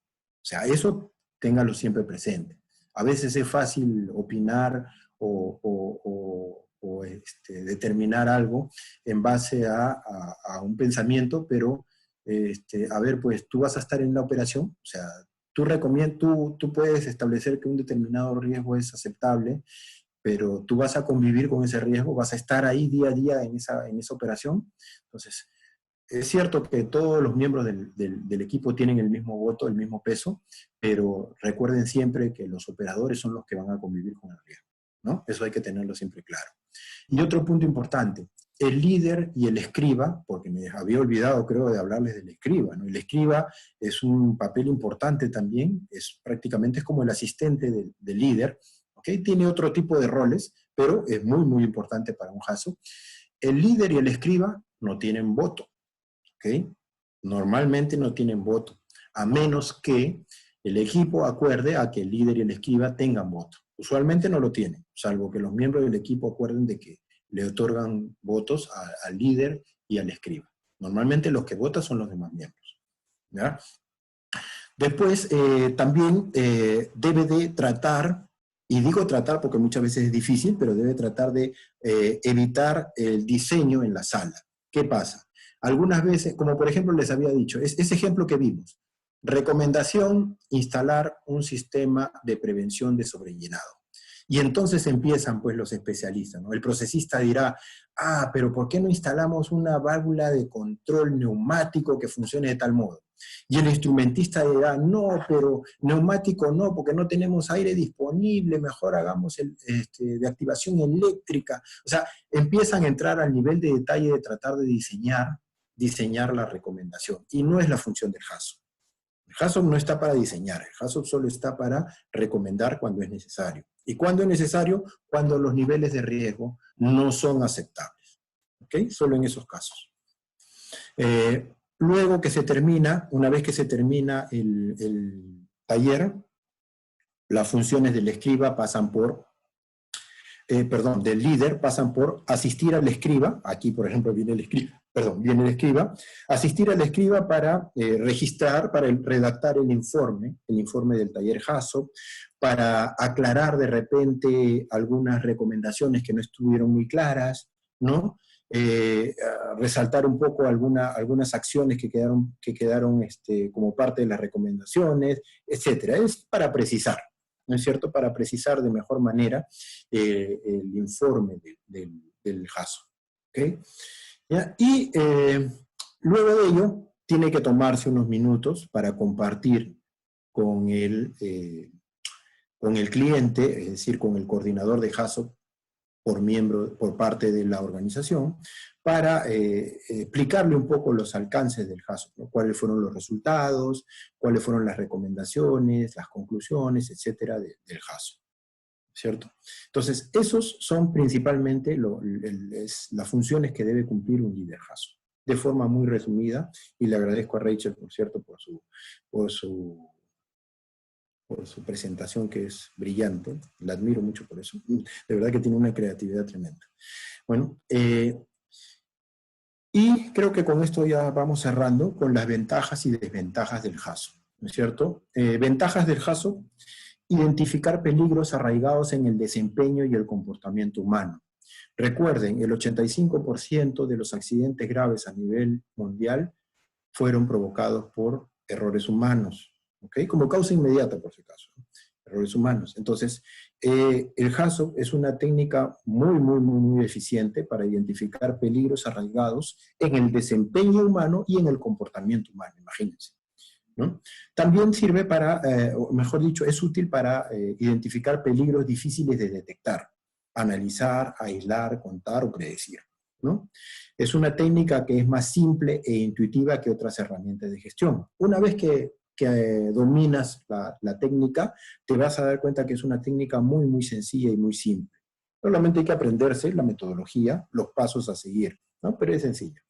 O sea, eso téngalo siempre presente. A veces es fácil opinar o determinar algo en base a un pensamiento, pero, a ver, pues tú vas a estar en la operación, o sea, tú puedes establecer que un determinado riesgo es aceptable, pero tú vas a convivir con ese riesgo, vas a estar ahí día a día en esa operación. Entonces, es cierto que todos los miembros del equipo tienen el mismo voto, el mismo peso, pero recuerden siempre que los operadores son los que van a convivir con el riesgo, ¿no? Eso hay que tenerlo siempre claro. Y otro punto importante, el líder y el escriba, porque me había olvidado, creo, de hablarles del escriba, ¿no? El escriba es un papel importante también, prácticamente es como el asistente del líder, ¿ok? Tiene otro tipo de roles, pero es muy, muy importante para un JASO. El líder y el escriba no tienen voto, ¿ok? Normalmente no tienen voto, a menos que el equipo acuerde a que el líder y el escriba tengan voto. Usualmente no lo tienen, salvo que los miembros del equipo acuerden de que le otorgan votos al líder y al escriba. Normalmente los que votan son los demás miembros, ¿ya? Después, también debe de tratar, y digo tratar porque muchas veces es difícil, pero debe tratar de evitar el diseño en la sala. ¿Qué pasa? Algunas veces, como por ejemplo les había dicho, ese ejemplo que vimos, recomendación, instalar un sistema de prevención de sobrellenado. Y entonces empiezan pues los especialistas, ¿no? El procesista dirá, pero ¿por qué no instalamos una válvula de control neumático que funcione de tal modo? Y el instrumentista dirá, no, pero neumático no, porque no tenemos aire disponible, mejor hagamos de activación eléctrica. O sea, empiezan a entrar al nivel de detalle de tratar de diseñar la recomendación. Y no es la función del HACCP. El HACCP no está para diseñar, el HACCP solo está para recomendar cuando es necesario. ¿Y cuándo es necesario? Cuando los niveles de riesgo no son aceptables. ¿Ok? Solo en esos casos. Luego que se termina, una vez que se termina el taller, las funciones del escriba pasan por, del líder pasan por asistir al escriba, aquí por ejemplo viene el escriba, asistir al escriba para registrar, para redactar el informe del taller HACCP, para aclarar de repente algunas recomendaciones que no estuvieron muy claras, ¿no? Resaltar un poco algunas acciones que quedaron como parte de las recomendaciones, etc. Es para precisar, ¿no es cierto? Para precisar de mejor manera el informe del HACCP. ¿Okay? ¿Ya? Y luego de ello, tiene que tomarse unos minutos para compartir con el cliente, es decir, con el coordinador de HACCP, por parte de la organización, para explicarle un poco los alcances del HACCP, ¿no? Cuáles fueron los resultados, cuáles fueron las recomendaciones, las conclusiones, etcétera, del HACCP, ¿cierto? Entonces, esos son principalmente las funciones que debe cumplir un líder HACCP, de forma muy resumida, y le agradezco a Rachel, por cierto, por su presentación, que es brillante, la admiro mucho por eso, de verdad que tiene una creatividad tremenda. Bueno, y creo que con esto ya vamos cerrando con las ventajas y desventajas del HACCP, ¿no es cierto? Ventajas del HACCP: identificar peligros arraigados en el desempeño y el comportamiento humano. Recuerden, el 85% de los accidentes graves a nivel mundial fueron provocados por errores humanos, ¿ok? Como causa inmediata, por si acaso, ¿no? Errores humanos. Entonces, el HACCP es una técnica muy, muy, muy, muy eficiente para identificar peligros arraigados en el desempeño humano y en el comportamiento humano, imagínense, ¿no? También sirve para, o mejor dicho, es útil para identificar peligros difíciles de detectar, analizar, aislar, contar o predecir, ¿no? Es una técnica que es más simple e intuitiva que otras herramientas de gestión. Una vez que dominas la técnica, te vas a dar cuenta que es una técnica muy, muy sencilla y muy simple. Solamente hay que aprenderse la metodología, los pasos a seguir, ¿no? Pero es sencilla.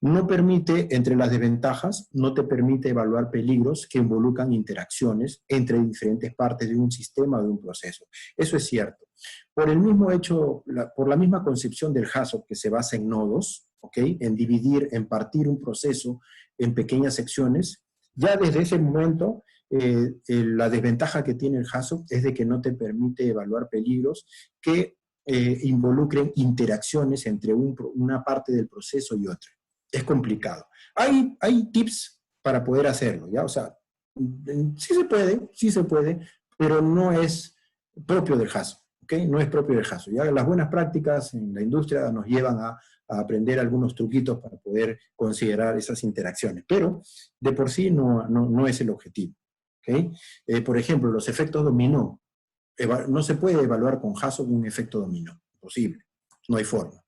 No permite, entre las desventajas, no te permite evaluar peligros que involucran interacciones entre diferentes partes de un sistema o de un proceso. Eso es cierto. Por el mismo hecho, por la misma concepción del HACCP, que se basa en nodos, ¿ok? En dividir, en partir un proceso en pequeñas secciones. Ya desde ese momento, la desventaja que tiene el HACCP es de que no te permite evaluar peligros que involucren interacciones entre una parte del proceso y otra. Es complicado. Hay tips para poder hacerlo, ¿ya? O sea, sí se puede, pero no es propio del HACCP, ¿ok? No es propio del HACCP. ¿Ya? Las buenas prácticas en la industria nos llevan a aprender algunos truquitos para poder considerar esas interacciones, pero de por sí no es el objetivo, ¿ok? Por ejemplo, los efectos dominó. No se puede evaluar con HACCP un efecto dominó, imposible, no hay forma.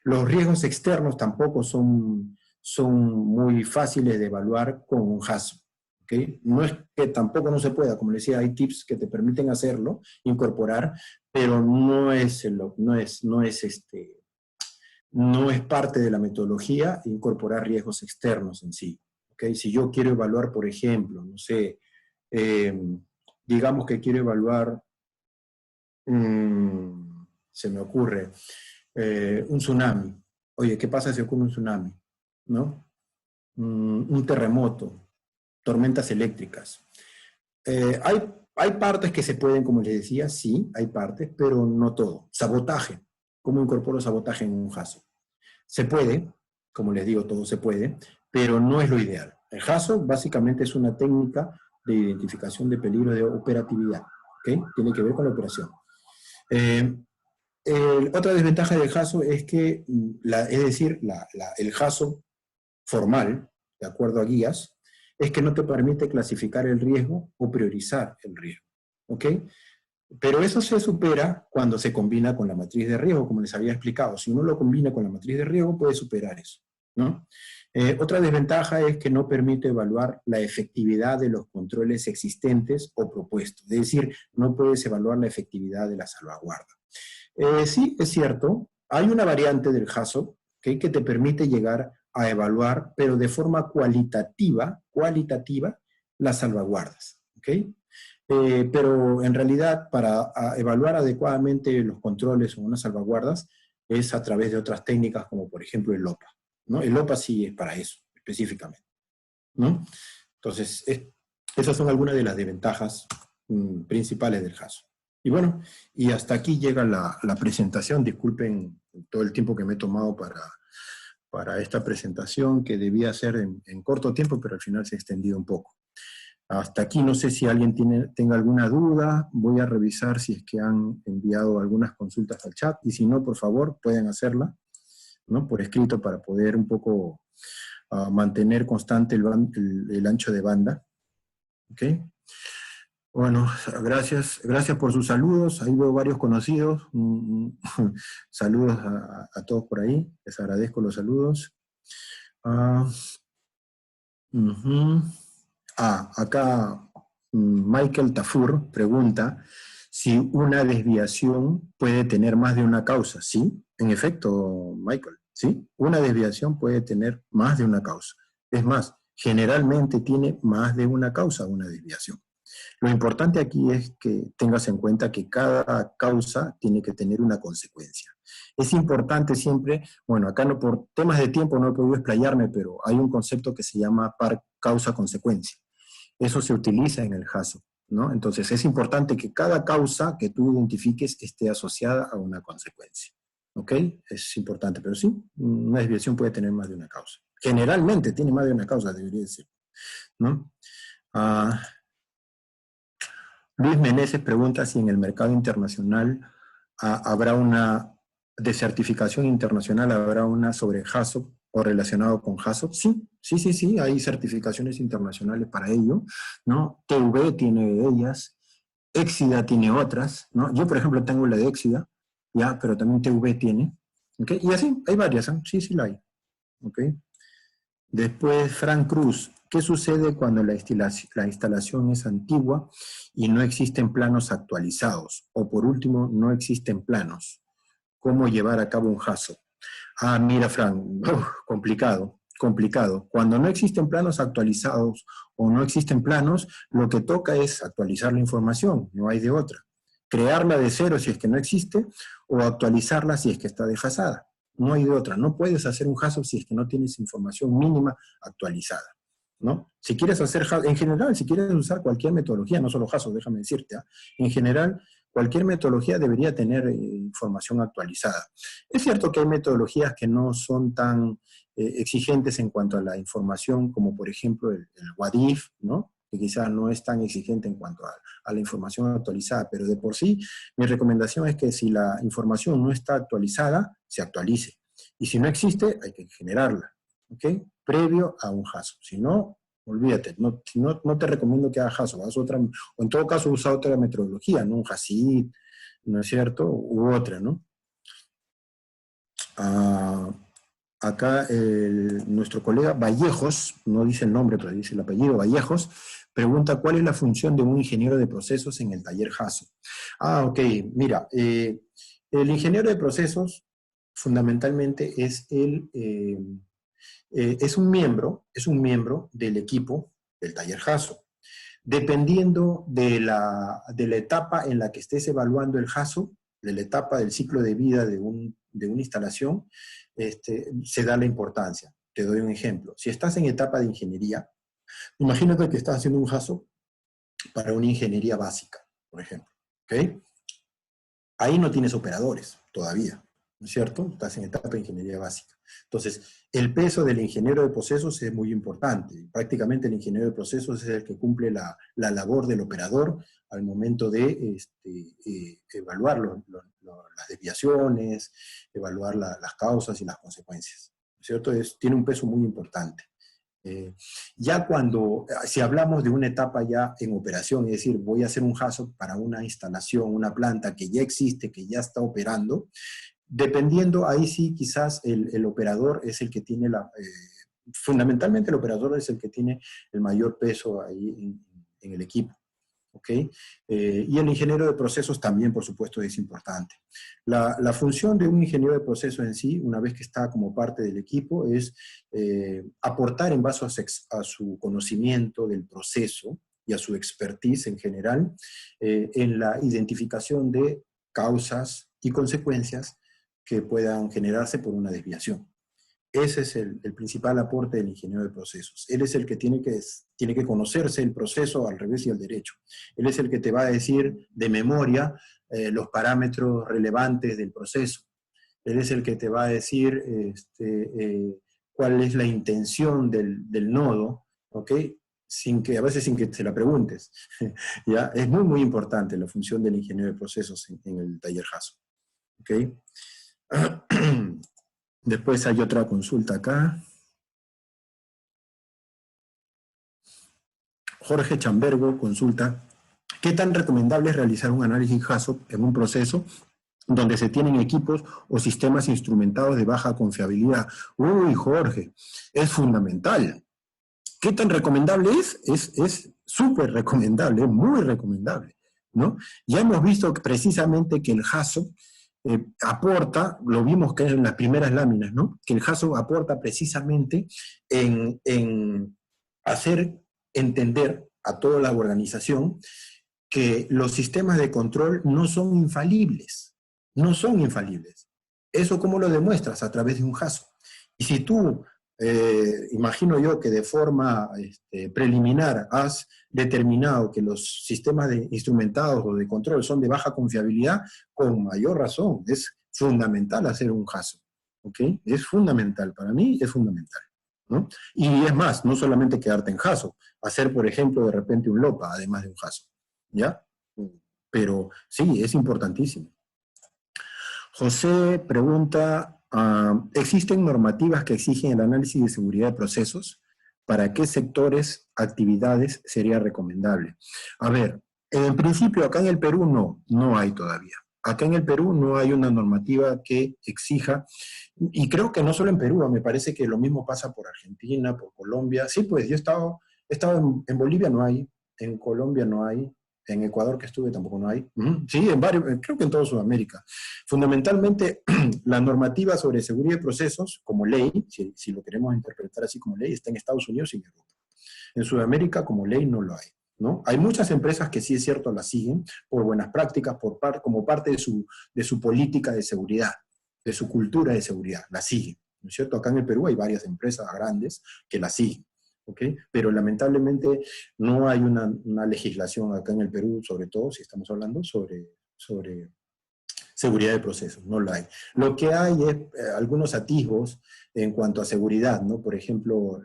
Los riesgos externos tampoco son muy fáciles de evaluar con un HACCP. ¿Okay? No es que tampoco no se pueda, como les decía, hay tips que te permiten hacerlo, incorporar, pero no es parte de la metodología incorporar riesgos externos en sí. ¿Okay? Si yo quiero evaluar, por ejemplo, no sé, digamos que quiero evaluar, se me ocurre, un tsunami. Oye, ¿qué pasa si ocurre un tsunami? ¿No? Un terremoto, tormentas eléctricas. Hay partes que se pueden, como les decía, sí, hay partes, pero no todo. Sabotaje. ¿Cómo incorporo sabotaje en un HACCP? Se puede, como les digo, todo se puede, pero no es lo ideal. El HACCP básicamente es una técnica de identificación de peligro de operatividad. ¿Okay? Tiene que ver con la operación. Otra desventaja del HACCP es que, el HACCP formal, de acuerdo a guías, es que no te permite clasificar el riesgo o priorizar el riesgo. ¿Ok? Pero eso se supera cuando se combina con la matriz de riesgo, como les había explicado. Si uno lo combina con la matriz de riesgo, puede superar eso, ¿no? Otra desventaja es que no permite evaluar la efectividad de los controles existentes o propuestos. Es decir, no puedes evaluar la efectividad de la salvaguarda. Sí, es cierto, hay una variante del HACCP, ¿okay?, que te permite llegar a evaluar, pero de forma cualitativa las salvaguardas. ¿Okay? Pero en realidad, para evaluar adecuadamente los controles o unas salvaguardas, es a través de otras técnicas, como por ejemplo el LOPA, ¿no? El LOPA sí es para eso, específicamente, ¿no? Entonces, esas son algunas de las desventajas principales del HACCP. Y bueno, y hasta aquí llega la presentación. Disculpen todo el tiempo que me he tomado para esta presentación, que debía hacer en corto tiempo, pero al final se ha extendido un poco. Hasta aquí, no sé si alguien tenga alguna duda. Voy a revisar si es que han enviado algunas consultas al chat, y si no, por favor, pueden hacerla, ¿no?, por escrito, para poder un poco mantener constante el ancho de banda. ¿Ok? Bueno, gracias por sus saludos. Ahí veo varios conocidos. Saludos a todos por ahí. Les agradezco los saludos. Acá Michael Tafur pregunta si una desviación puede tener más de una causa. Sí, en efecto, Michael, sí, una desviación puede tener más de una causa. Es más, generalmente tiene más de una causa una desviación. Lo importante aquí es que tengas en cuenta que cada causa tiene que tener una consecuencia. Es importante siempre, bueno, acá no, por temas de tiempo no he podido explayarme, pero hay un concepto que se llama par causa-consecuencia. Eso se utiliza en el HACCP, ¿no? Entonces es importante que cada causa que tú identifiques esté asociada a una consecuencia. ¿Ok? Es importante, pero sí, una desviación puede tener más de una causa. Generalmente tiene más de una causa, debería decir, ¿no? Luis Meneses pregunta si en el mercado internacional habrá una desertificación internacional, habrá una sobre HACCP o relacionado con HACCP. Sí, hay certificaciones internacionales para ello, ¿no? TV tiene ellas, Éxida tiene otras, ¿no? Yo, por ejemplo, tengo la de Éxida, ya, pero también TV tiene, ¿ok? Y así, hay varias, ¿eh? Sí la hay, ¿ok? Después, Frank Cruz, ¿qué sucede cuando la instalación es antigua y no existen planos actualizados? O por último, no existen planos. ¿Cómo llevar a cabo un HACCP? Mira, Frank, complicado. Cuando no existen planos actualizados o no existen planos, lo que toca es actualizar la información, no hay de otra. Crearla de cero si es que no existe, o actualizarla si es que está desfasada. no hay de otra. No puedes hacer un HACCP si es que no tienes información mínima actualizada, ¿no? Si quieres hacer HACCP, en general, si quieres usar cualquier metodología, no solo HACCP, déjame decirte, ¿eh? En general, cualquier metodología debería tener información actualizada. Es cierto que hay metodologías que no son tan exigentes en cuanto a la información, como por ejemplo el WADIF, ¿no? Que quizás no es tan exigente en cuanto a la información actualizada, pero de por sí, mi recomendación es que si la información no está actualizada, se actualice. Y si no existe, hay que generarla, ¿ok? Previo a un HACCP. Si no, olvídate, no te recomiendo que hagas HACCP, haz otra, o en todo caso usa otra metodología, ¿no? Un HACCP, ¿no es cierto? U otra, ¿no? Acá nuestro colega Vallejos, no dice el nombre, pero dice el apellido, Vallejos, pregunta cuál es la función de un ingeniero de procesos en el taller HACCP. Ok, mira, el ingeniero de procesos fundamentalmente es un miembro del equipo del taller HACCP. Dependiendo de la etapa en la que estés evaluando el HACCP, de la etapa del ciclo de vida de una instalación, se da la importancia. Te doy un ejemplo. Si estás en etapa de ingeniería, imagínate que estás haciendo un HACCP para una ingeniería básica, por ejemplo. ¿Ok? Ahí no tienes operadores todavía, ¿no es cierto? Estás en etapa de ingeniería básica. Entonces, el peso del ingeniero de procesos es muy importante. Prácticamente el ingeniero de procesos es el que cumple la labor del operador al momento de evaluar las desviaciones, evaluar las causas y las consecuencias, ¿no es cierto? Tiene un peso muy importante. Ya si hablamos de una etapa ya en operación, es decir, voy a hacer un HACCP para una instalación, una planta que ya existe, que ya está operando, dependiendo, ahí sí quizás el operador es el que tiene fundamentalmente el operador es el que tiene el mayor peso ahí en el equipo. ¿Ok? Y el ingeniero de procesos también, por supuesto, es importante. La función de un ingeniero de procesos en sí, una vez que está como parte del equipo, es aportar en base a su conocimiento del proceso y a su expertise en general, en la identificación de causas y consecuencias que puedan generarse por una desviación. Ese es el principal aporte del ingeniero de procesos. Él es el que tiene que conocerse el proceso al revés y al derecho. Él es el que te va a decir de memoria los parámetros relevantes del proceso. Él es el que te va a decir cuál es la intención del nodo, ¿ok? A veces sin que se la preguntes. ¿Ya? Es muy, muy importante la función del ingeniero de procesos en el taller HACCP. ¿Ok? Después hay otra consulta acá. Jorge Chambergo consulta, ¿qué tan recomendable es realizar un análisis HACCP en un proceso donde se tienen equipos o sistemas instrumentados de baja confiabilidad? Uy, Jorge, es fundamental. ¿Qué tan recomendable es? Es súper recomendable, es muy recomendable, ¿no? Ya hemos visto precisamente que el HACCP aporta, lo vimos que en las primeras láminas, ¿no? Que el HACCP aporta precisamente en hacer entender a toda la organización que los sistemas de control no son infalibles, no son infalibles. ¿Eso cómo lo demuestras? A través de un HACCP. Y si tú, imagino yo que de forma preliminar has determinado que los sistemas instrumentados o de control son de baja confiabilidad, con mayor razón, es fundamental hacer un HACCP, ¿ok? Es fundamental, para mí es fundamental, ¿no? Y es más, no solamente quedarte en HACCP, hacer, por ejemplo, de repente un LOPA, además de un HACCP, ¿ya? Pero sí, es importantísimo. José pregunta, ¿existen normativas que exigen el análisis de seguridad de procesos? ¿Para qué sectores, actividades sería recomendable? A ver, en principio acá en el Perú no hay todavía. Acá en el Perú no hay una normativa que exija, y creo que no solo en Perú, me parece que lo mismo pasa por Argentina, por Colombia. Sí, pues yo he estado en Bolivia, no hay, en Colombia no hay, en Ecuador que estuve tampoco no hay. Sí, en varios, creo que en toda Sudamérica. Fundamentalmente, la normativa sobre seguridad de procesos, como ley, si lo queremos interpretar así como ley, está en Estados Unidos y en Europa. En Sudamérica, como ley, no lo hay, ¿no? Hay muchas empresas que sí es cierto la siguen por buenas prácticas, como parte de su política de seguridad. de su cultura de seguridad, la siguen, ¿no es cierto? Acá en el Perú hay varias empresas grandes que la siguen, ¿ok? Pero lamentablemente no hay una legislación acá en el Perú, sobre todo si estamos hablando sobre seguridad de procesos, no la hay. Lo que hay es algunos atisbos en cuanto a seguridad, ¿no? Por ejemplo,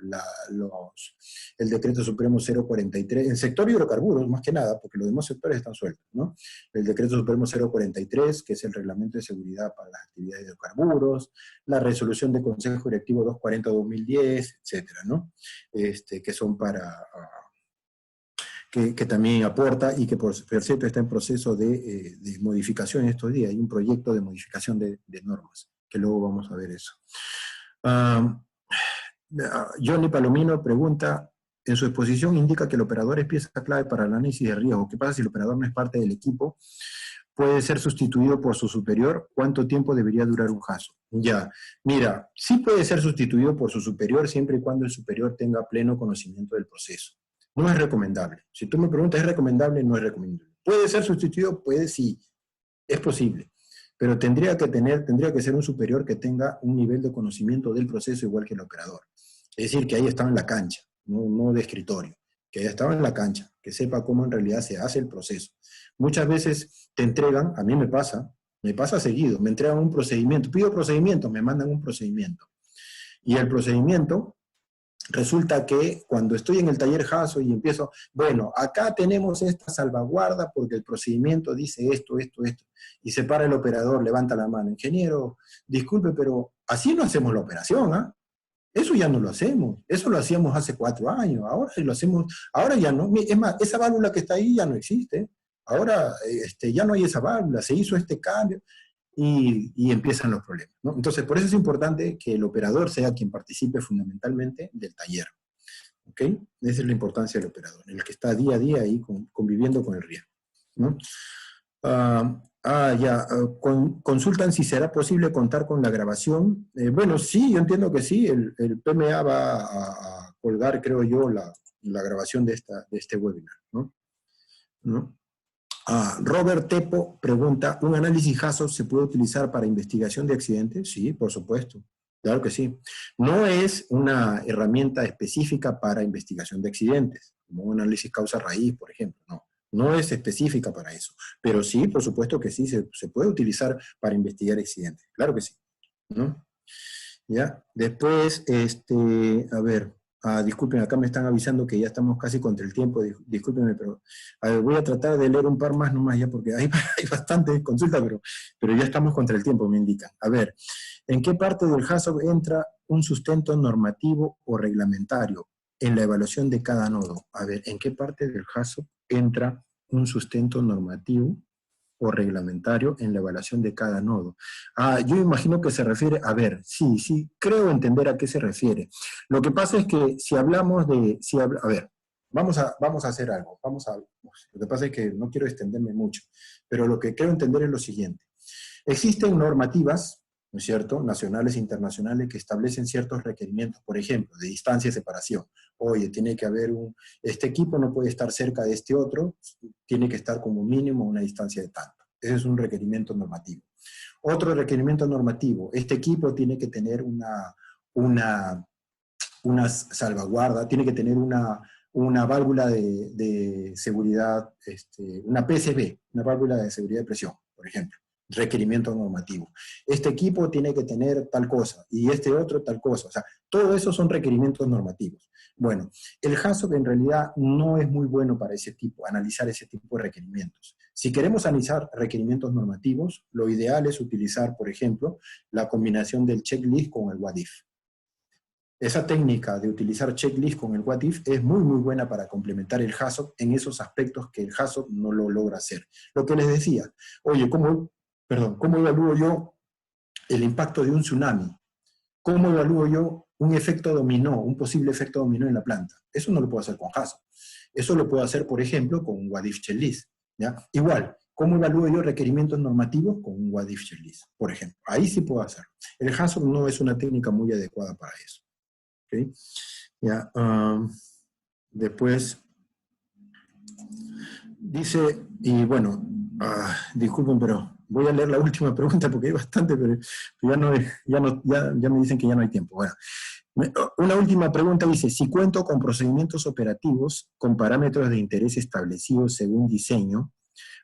el Decreto Supremo 043, en el sector hidrocarburos, más que nada, porque los demás sectores están sueltos, ¿no? El Decreto Supremo 043, que es el Reglamento de Seguridad para las Actividades de Hidrocarburos, la Resolución de Consejo Directivo 240-2010, etcétera, ¿no? Que son para... que también aporta y que por cierto está en proceso de modificación estos días. Hay un proyecto de modificación de normas, que luego vamos a ver eso. Johnny Palomino pregunta, en su exposición indica que el operador es pieza clave para el análisis de riesgo. ¿Qué pasa si el operador no es parte del equipo? ¿Puede ser sustituido por su superior? ¿Cuánto tiempo debería durar un caso? Ya, mira, sí puede ser sustituido por su superior siempre y cuando el superior tenga pleno conocimiento del proceso. No es recomendable. Si tú me preguntas, ¿es recomendable? No es recomendable. ¿Puede ser sustituido? Puede, sí. Es posible. Pero tendría que ser un superior que tenga un nivel de conocimiento del proceso igual que el operador. Es decir, que ahí estaba en la cancha, no de escritorio. Que haya estado en la cancha, que sepa cómo en realidad se hace el proceso. Muchas veces te entregan, a mí me pasa seguido, me entregan un procedimiento, pido procedimiento, me mandan un procedimiento. Y el procedimiento... Resulta que cuando estoy en el taller Hasso y empiezo, bueno, acá tenemos esta salvaguarda porque el procedimiento dice esto, y se para el operador, levanta la mano, ingeniero, disculpe, pero así no hacemos la operación, ¿ah? Eso ya no lo hacemos, eso lo hacíamos hace 4 años, ahora lo hacemos, ahora ya no, es más, esa válvula que está ahí ya no existe, ahora ya no hay esa válvula, se hizo este cambio, y empiezan los problemas, ¿no? Entonces, por eso es importante que el operador sea quien participe fundamentalmente del taller, ¿ok? Esa es la importancia del operador, el que está día a día ahí conviviendo con el riesgo, ¿no? Consultan si será posible contar con la grabación. Bueno, sí, yo entiendo que sí, el PMA va a colgar, creo yo, la grabación de este webinar, ¿no? ¿No? Robert Tepo pregunta, ¿un análisis Hasso se puede utilizar para investigación de accidentes? Sí, por supuesto, claro que sí. No es una herramienta específica para investigación de accidentes, como un análisis causa-raíz, por ejemplo, no es específica para eso, pero sí, por supuesto que sí, se puede utilizar para investigar accidentes, claro que sí, ¿no? ¿Ya? Después, a ver... disculpen, acá me están avisando que ya estamos casi contra el tiempo, discúlpenme, pero a ver, voy a tratar de leer un par más nomás ya, porque hay bastante consulta, pero ya estamos contra el tiempo, me indican. A ver, ¿en qué parte del HACCP entra un sustento normativo o reglamentario en la evaluación de cada nodo? A ver, ¿en qué parte del HACCP entra un sustento normativo o reglamentario en la evaluación de cada nodo? Yo imagino que se refiere, a ver, sí, creo entender a qué se refiere. Lo que pasa es que si hablamos de, a ver, vamos a hacer algo, lo que pasa es que no quiero extenderme mucho, pero lo que creo entender es lo siguiente. Existen normativas, ¿no es cierto?, nacionales e internacionales que establecen ciertos requerimientos, por ejemplo, de distancia de separación. Oye, tiene que haber este equipo no puede estar cerca de este otro, tiene que estar como mínimo a una distancia de tanto. Ese es un requerimiento normativo. Otro requerimiento normativo, este equipo tiene que tener una salvaguarda, tiene que tener una válvula de seguridad, una PSB, una válvula de seguridad de presión, por ejemplo. Requerimiento normativo. Este equipo tiene que tener tal cosa y este otro tal cosa. O sea, todo eso son requerimientos normativos. Bueno, el HACCP en realidad no es muy bueno para analizar ese tipo de requerimientos. Si queremos analizar requerimientos normativos, lo ideal es utilizar, por ejemplo, la combinación del checklist con el what if. Esa técnica de utilizar checklist con el what if es muy buena para complementar el HACCP en esos aspectos que el HACCP no lo logra hacer. Lo que les decía, oye, ¿cómo evalúo yo el impacto de un tsunami? ¿Cómo evalúo yo un efecto dominó, un posible efecto dominó en la planta? Eso no lo puedo hacer con HACCP. Eso lo puedo hacer, por ejemplo, con un what if checklist, ¿ya? Igual, ¿cómo evalúo yo requerimientos normativos? Con un what if checklist, por ejemplo. Ahí sí puedo hacerlo. El HACCP no es una técnica muy adecuada para eso. ¿Okay? Ya, después dice, y bueno, disculpen, pero voy a leer la última pregunta porque hay bastante, pero ya me dicen que ya no hay tiempo. Bueno, una última pregunta dice, si cuento con procedimientos operativos con parámetros de interés establecidos según diseño,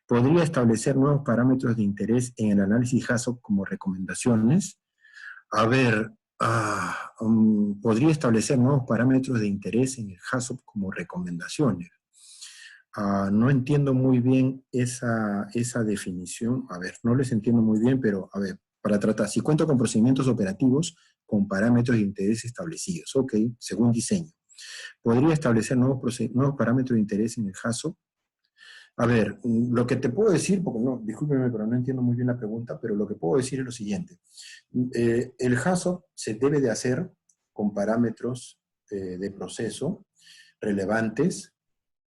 ¿podría establecer nuevos parámetros de interés en el análisis HACCP como recomendaciones? A ver, podría establecer nuevos parámetros de interés en el HACCP como recomendaciones. No entiendo muy bien esa definición. A ver, no les entiendo muy bien, pero a ver, para tratar, si cuento con procedimientos operativos con parámetros de interés establecidos, ok, según diseño. ¿Podría establecer nuevos parámetros de interés en el HACCP? A ver, lo que te puedo decir, porque no, discúlpeme, pero no entiendo muy bien la pregunta, pero lo que puedo decir es lo siguiente. El HACCP se debe de hacer con parámetros de proceso relevantes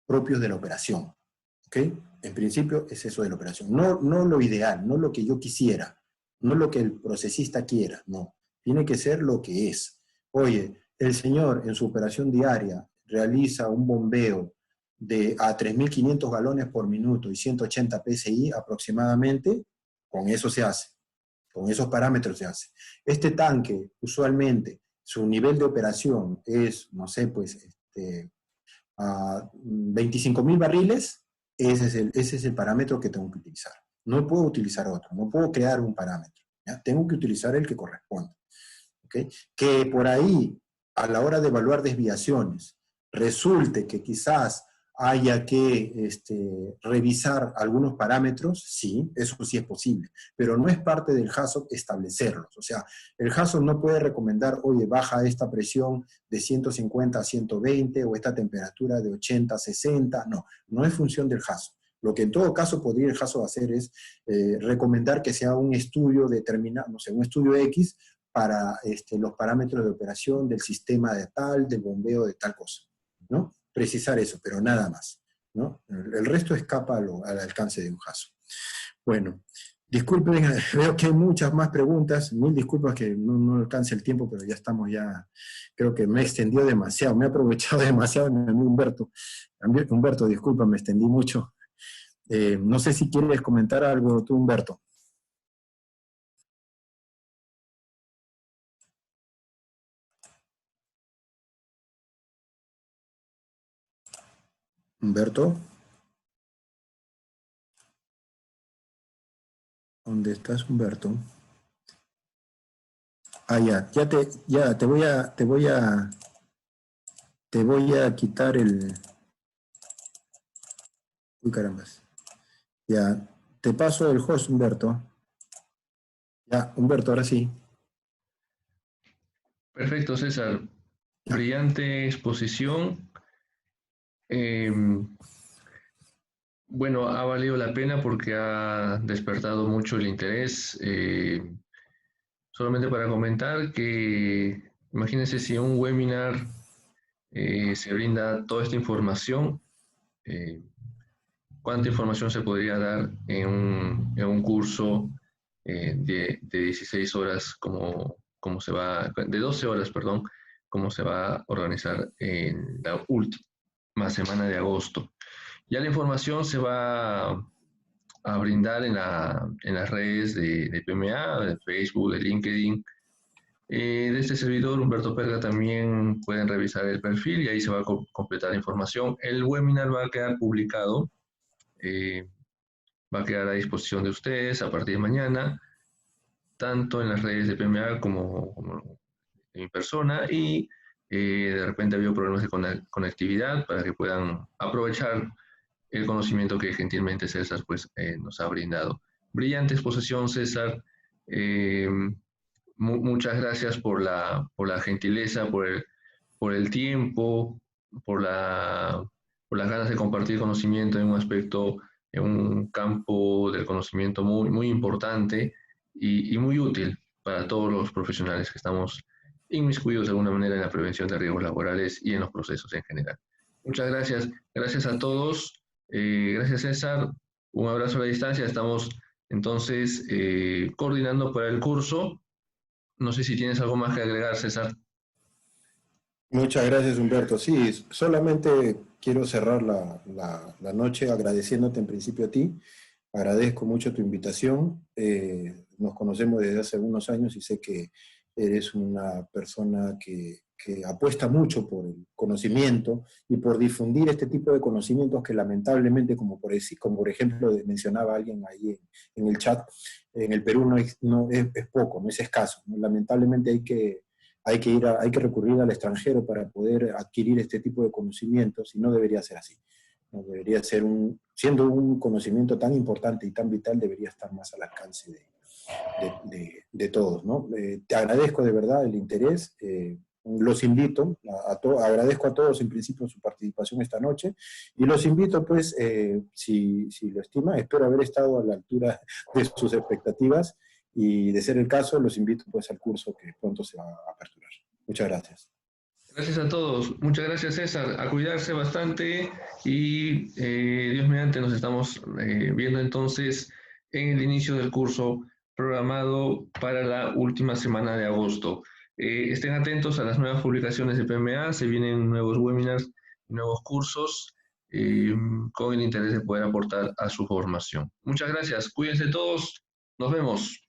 propios de la operación. ¿Ok? En principio es eso de la operación. No lo ideal, no lo que yo quisiera, no lo que el procesista quiera, no. Tiene que ser lo que es. Oye, el señor en su operación diaria realiza un bombeo a 3.500 galones por minuto y 180 PSI aproximadamente, con eso se hace, con esos parámetros se hace. Este tanque, usualmente, su nivel de operación es, no sé, pues, a 25.000 barriles, ese es el parámetro que tengo que utilizar. No puedo utilizar otro, no puedo crear un parámetro. ¿Ya? Tengo que utilizar el que corresponde. ¿Okay? Que por ahí, a la hora de evaluar desviaciones, resulte que quizás haya que revisar algunos parámetros, sí, eso sí es posible, pero no es parte del HACCP establecerlos. O sea, el HACCP no puede recomendar, oye, baja esta presión de 150 a 120 o esta temperatura de 80 a 60, no es función del HACCP. Lo que en todo caso podría el HACCP hacer es recomendar que sea un estudio determinado, no sé, un estudio X para los parámetros de operación del sistema de tal, del bombeo de tal cosa, ¿no? Precisar eso, pero nada más, ¿no? El resto escapa al alcance de un HACCP. Bueno, disculpen, veo que hay muchas más preguntas, mil disculpas que no alcance el tiempo, pero ya estamos creo que me he extendido demasiado, me he aprovechado demasiado mi amigo Humberto. Humberto, disculpa, me extendí mucho. No sé si quieres comentar algo tú, Humberto. Humberto. ¿Dónde estás, Humberto? Ya te voy a quitar el... Uy, carambas. Ya, te paso el host, Humberto. Ya, Humberto, ahora sí. Perfecto, César. Ya. Brillante exposición. Bueno, ha valido la pena porque ha despertado mucho el interés. Solamente para comentar que imagínense si en un webinar se brinda toda esta información, ¿cuánta información se podría dar en un curso de 16 horas como se va, de 12 horas, perdón, como se va a organizar en la última semana de agosto? Ya la información se va a brindar en las redes de PMA, de Facebook, de LinkedIn. De este servidor, Humberto Perga, también pueden revisar el perfil y ahí se va a completar la información. El webinar va a quedar publicado, va a quedar a disposición de ustedes a partir de mañana, tanto en las redes de PMA como en mi persona, y de repente ha habido problemas de conectividad para que puedan aprovechar el conocimiento que gentilmente César pues, nos ha brindado. Brillante exposición, César. Muchas gracias por la gentileza, por el tiempo, por, la, por las ganas de compartir conocimiento en un aspecto, en un campo del conocimiento muy importante y muy útil para todos los profesionales que estamos inmiscuidos de alguna manera en la prevención de riesgos laborales y en los procesos en general. Muchas gracias. Gracias a todos. Gracias, César. Un abrazo a la distancia. Estamos entonces coordinando para el curso. No sé si tienes algo más que agregar, César. Muchas gracias, Humberto. Sí, solamente quiero cerrar la noche agradeciéndote en principio a ti Agradezco mucho tu invitación. Nos conocemos desde hace algunos años y sé que eres una persona que apuesta mucho por el conocimiento y por difundir este tipo de conocimientos que lamentablemente, como por ejemplo mencionaba alguien ahí en el chat, en el Perú no es poco, no es escaso, ¿no? Lamentablemente hay que recurrir al extranjero para poder adquirir este tipo de conocimientos y no debería ser así. No debería ser siendo un conocimiento tan importante y tan vital, debería estar más al alcance de todos, ¿no? Te agradezco de verdad el interés. Los invito, agradezco a todos en principio su participación esta noche y los invito pues, si lo estima, espero haber estado a la altura de sus expectativas y de ser el caso, los invito pues al curso que pronto se va a aperturar. Muchas gracias. Gracias a todos. Muchas gracias, César. A cuidarse bastante y Dios mediante nos estamos viendo entonces en el inicio del curso programado para la última semana de agosto. Estén atentos a las nuevas publicaciones de PMA, se vienen nuevos webinars, nuevos cursos con el interés de poder aportar a su formación. Muchas gracias. Cuídense todos. Nos vemos.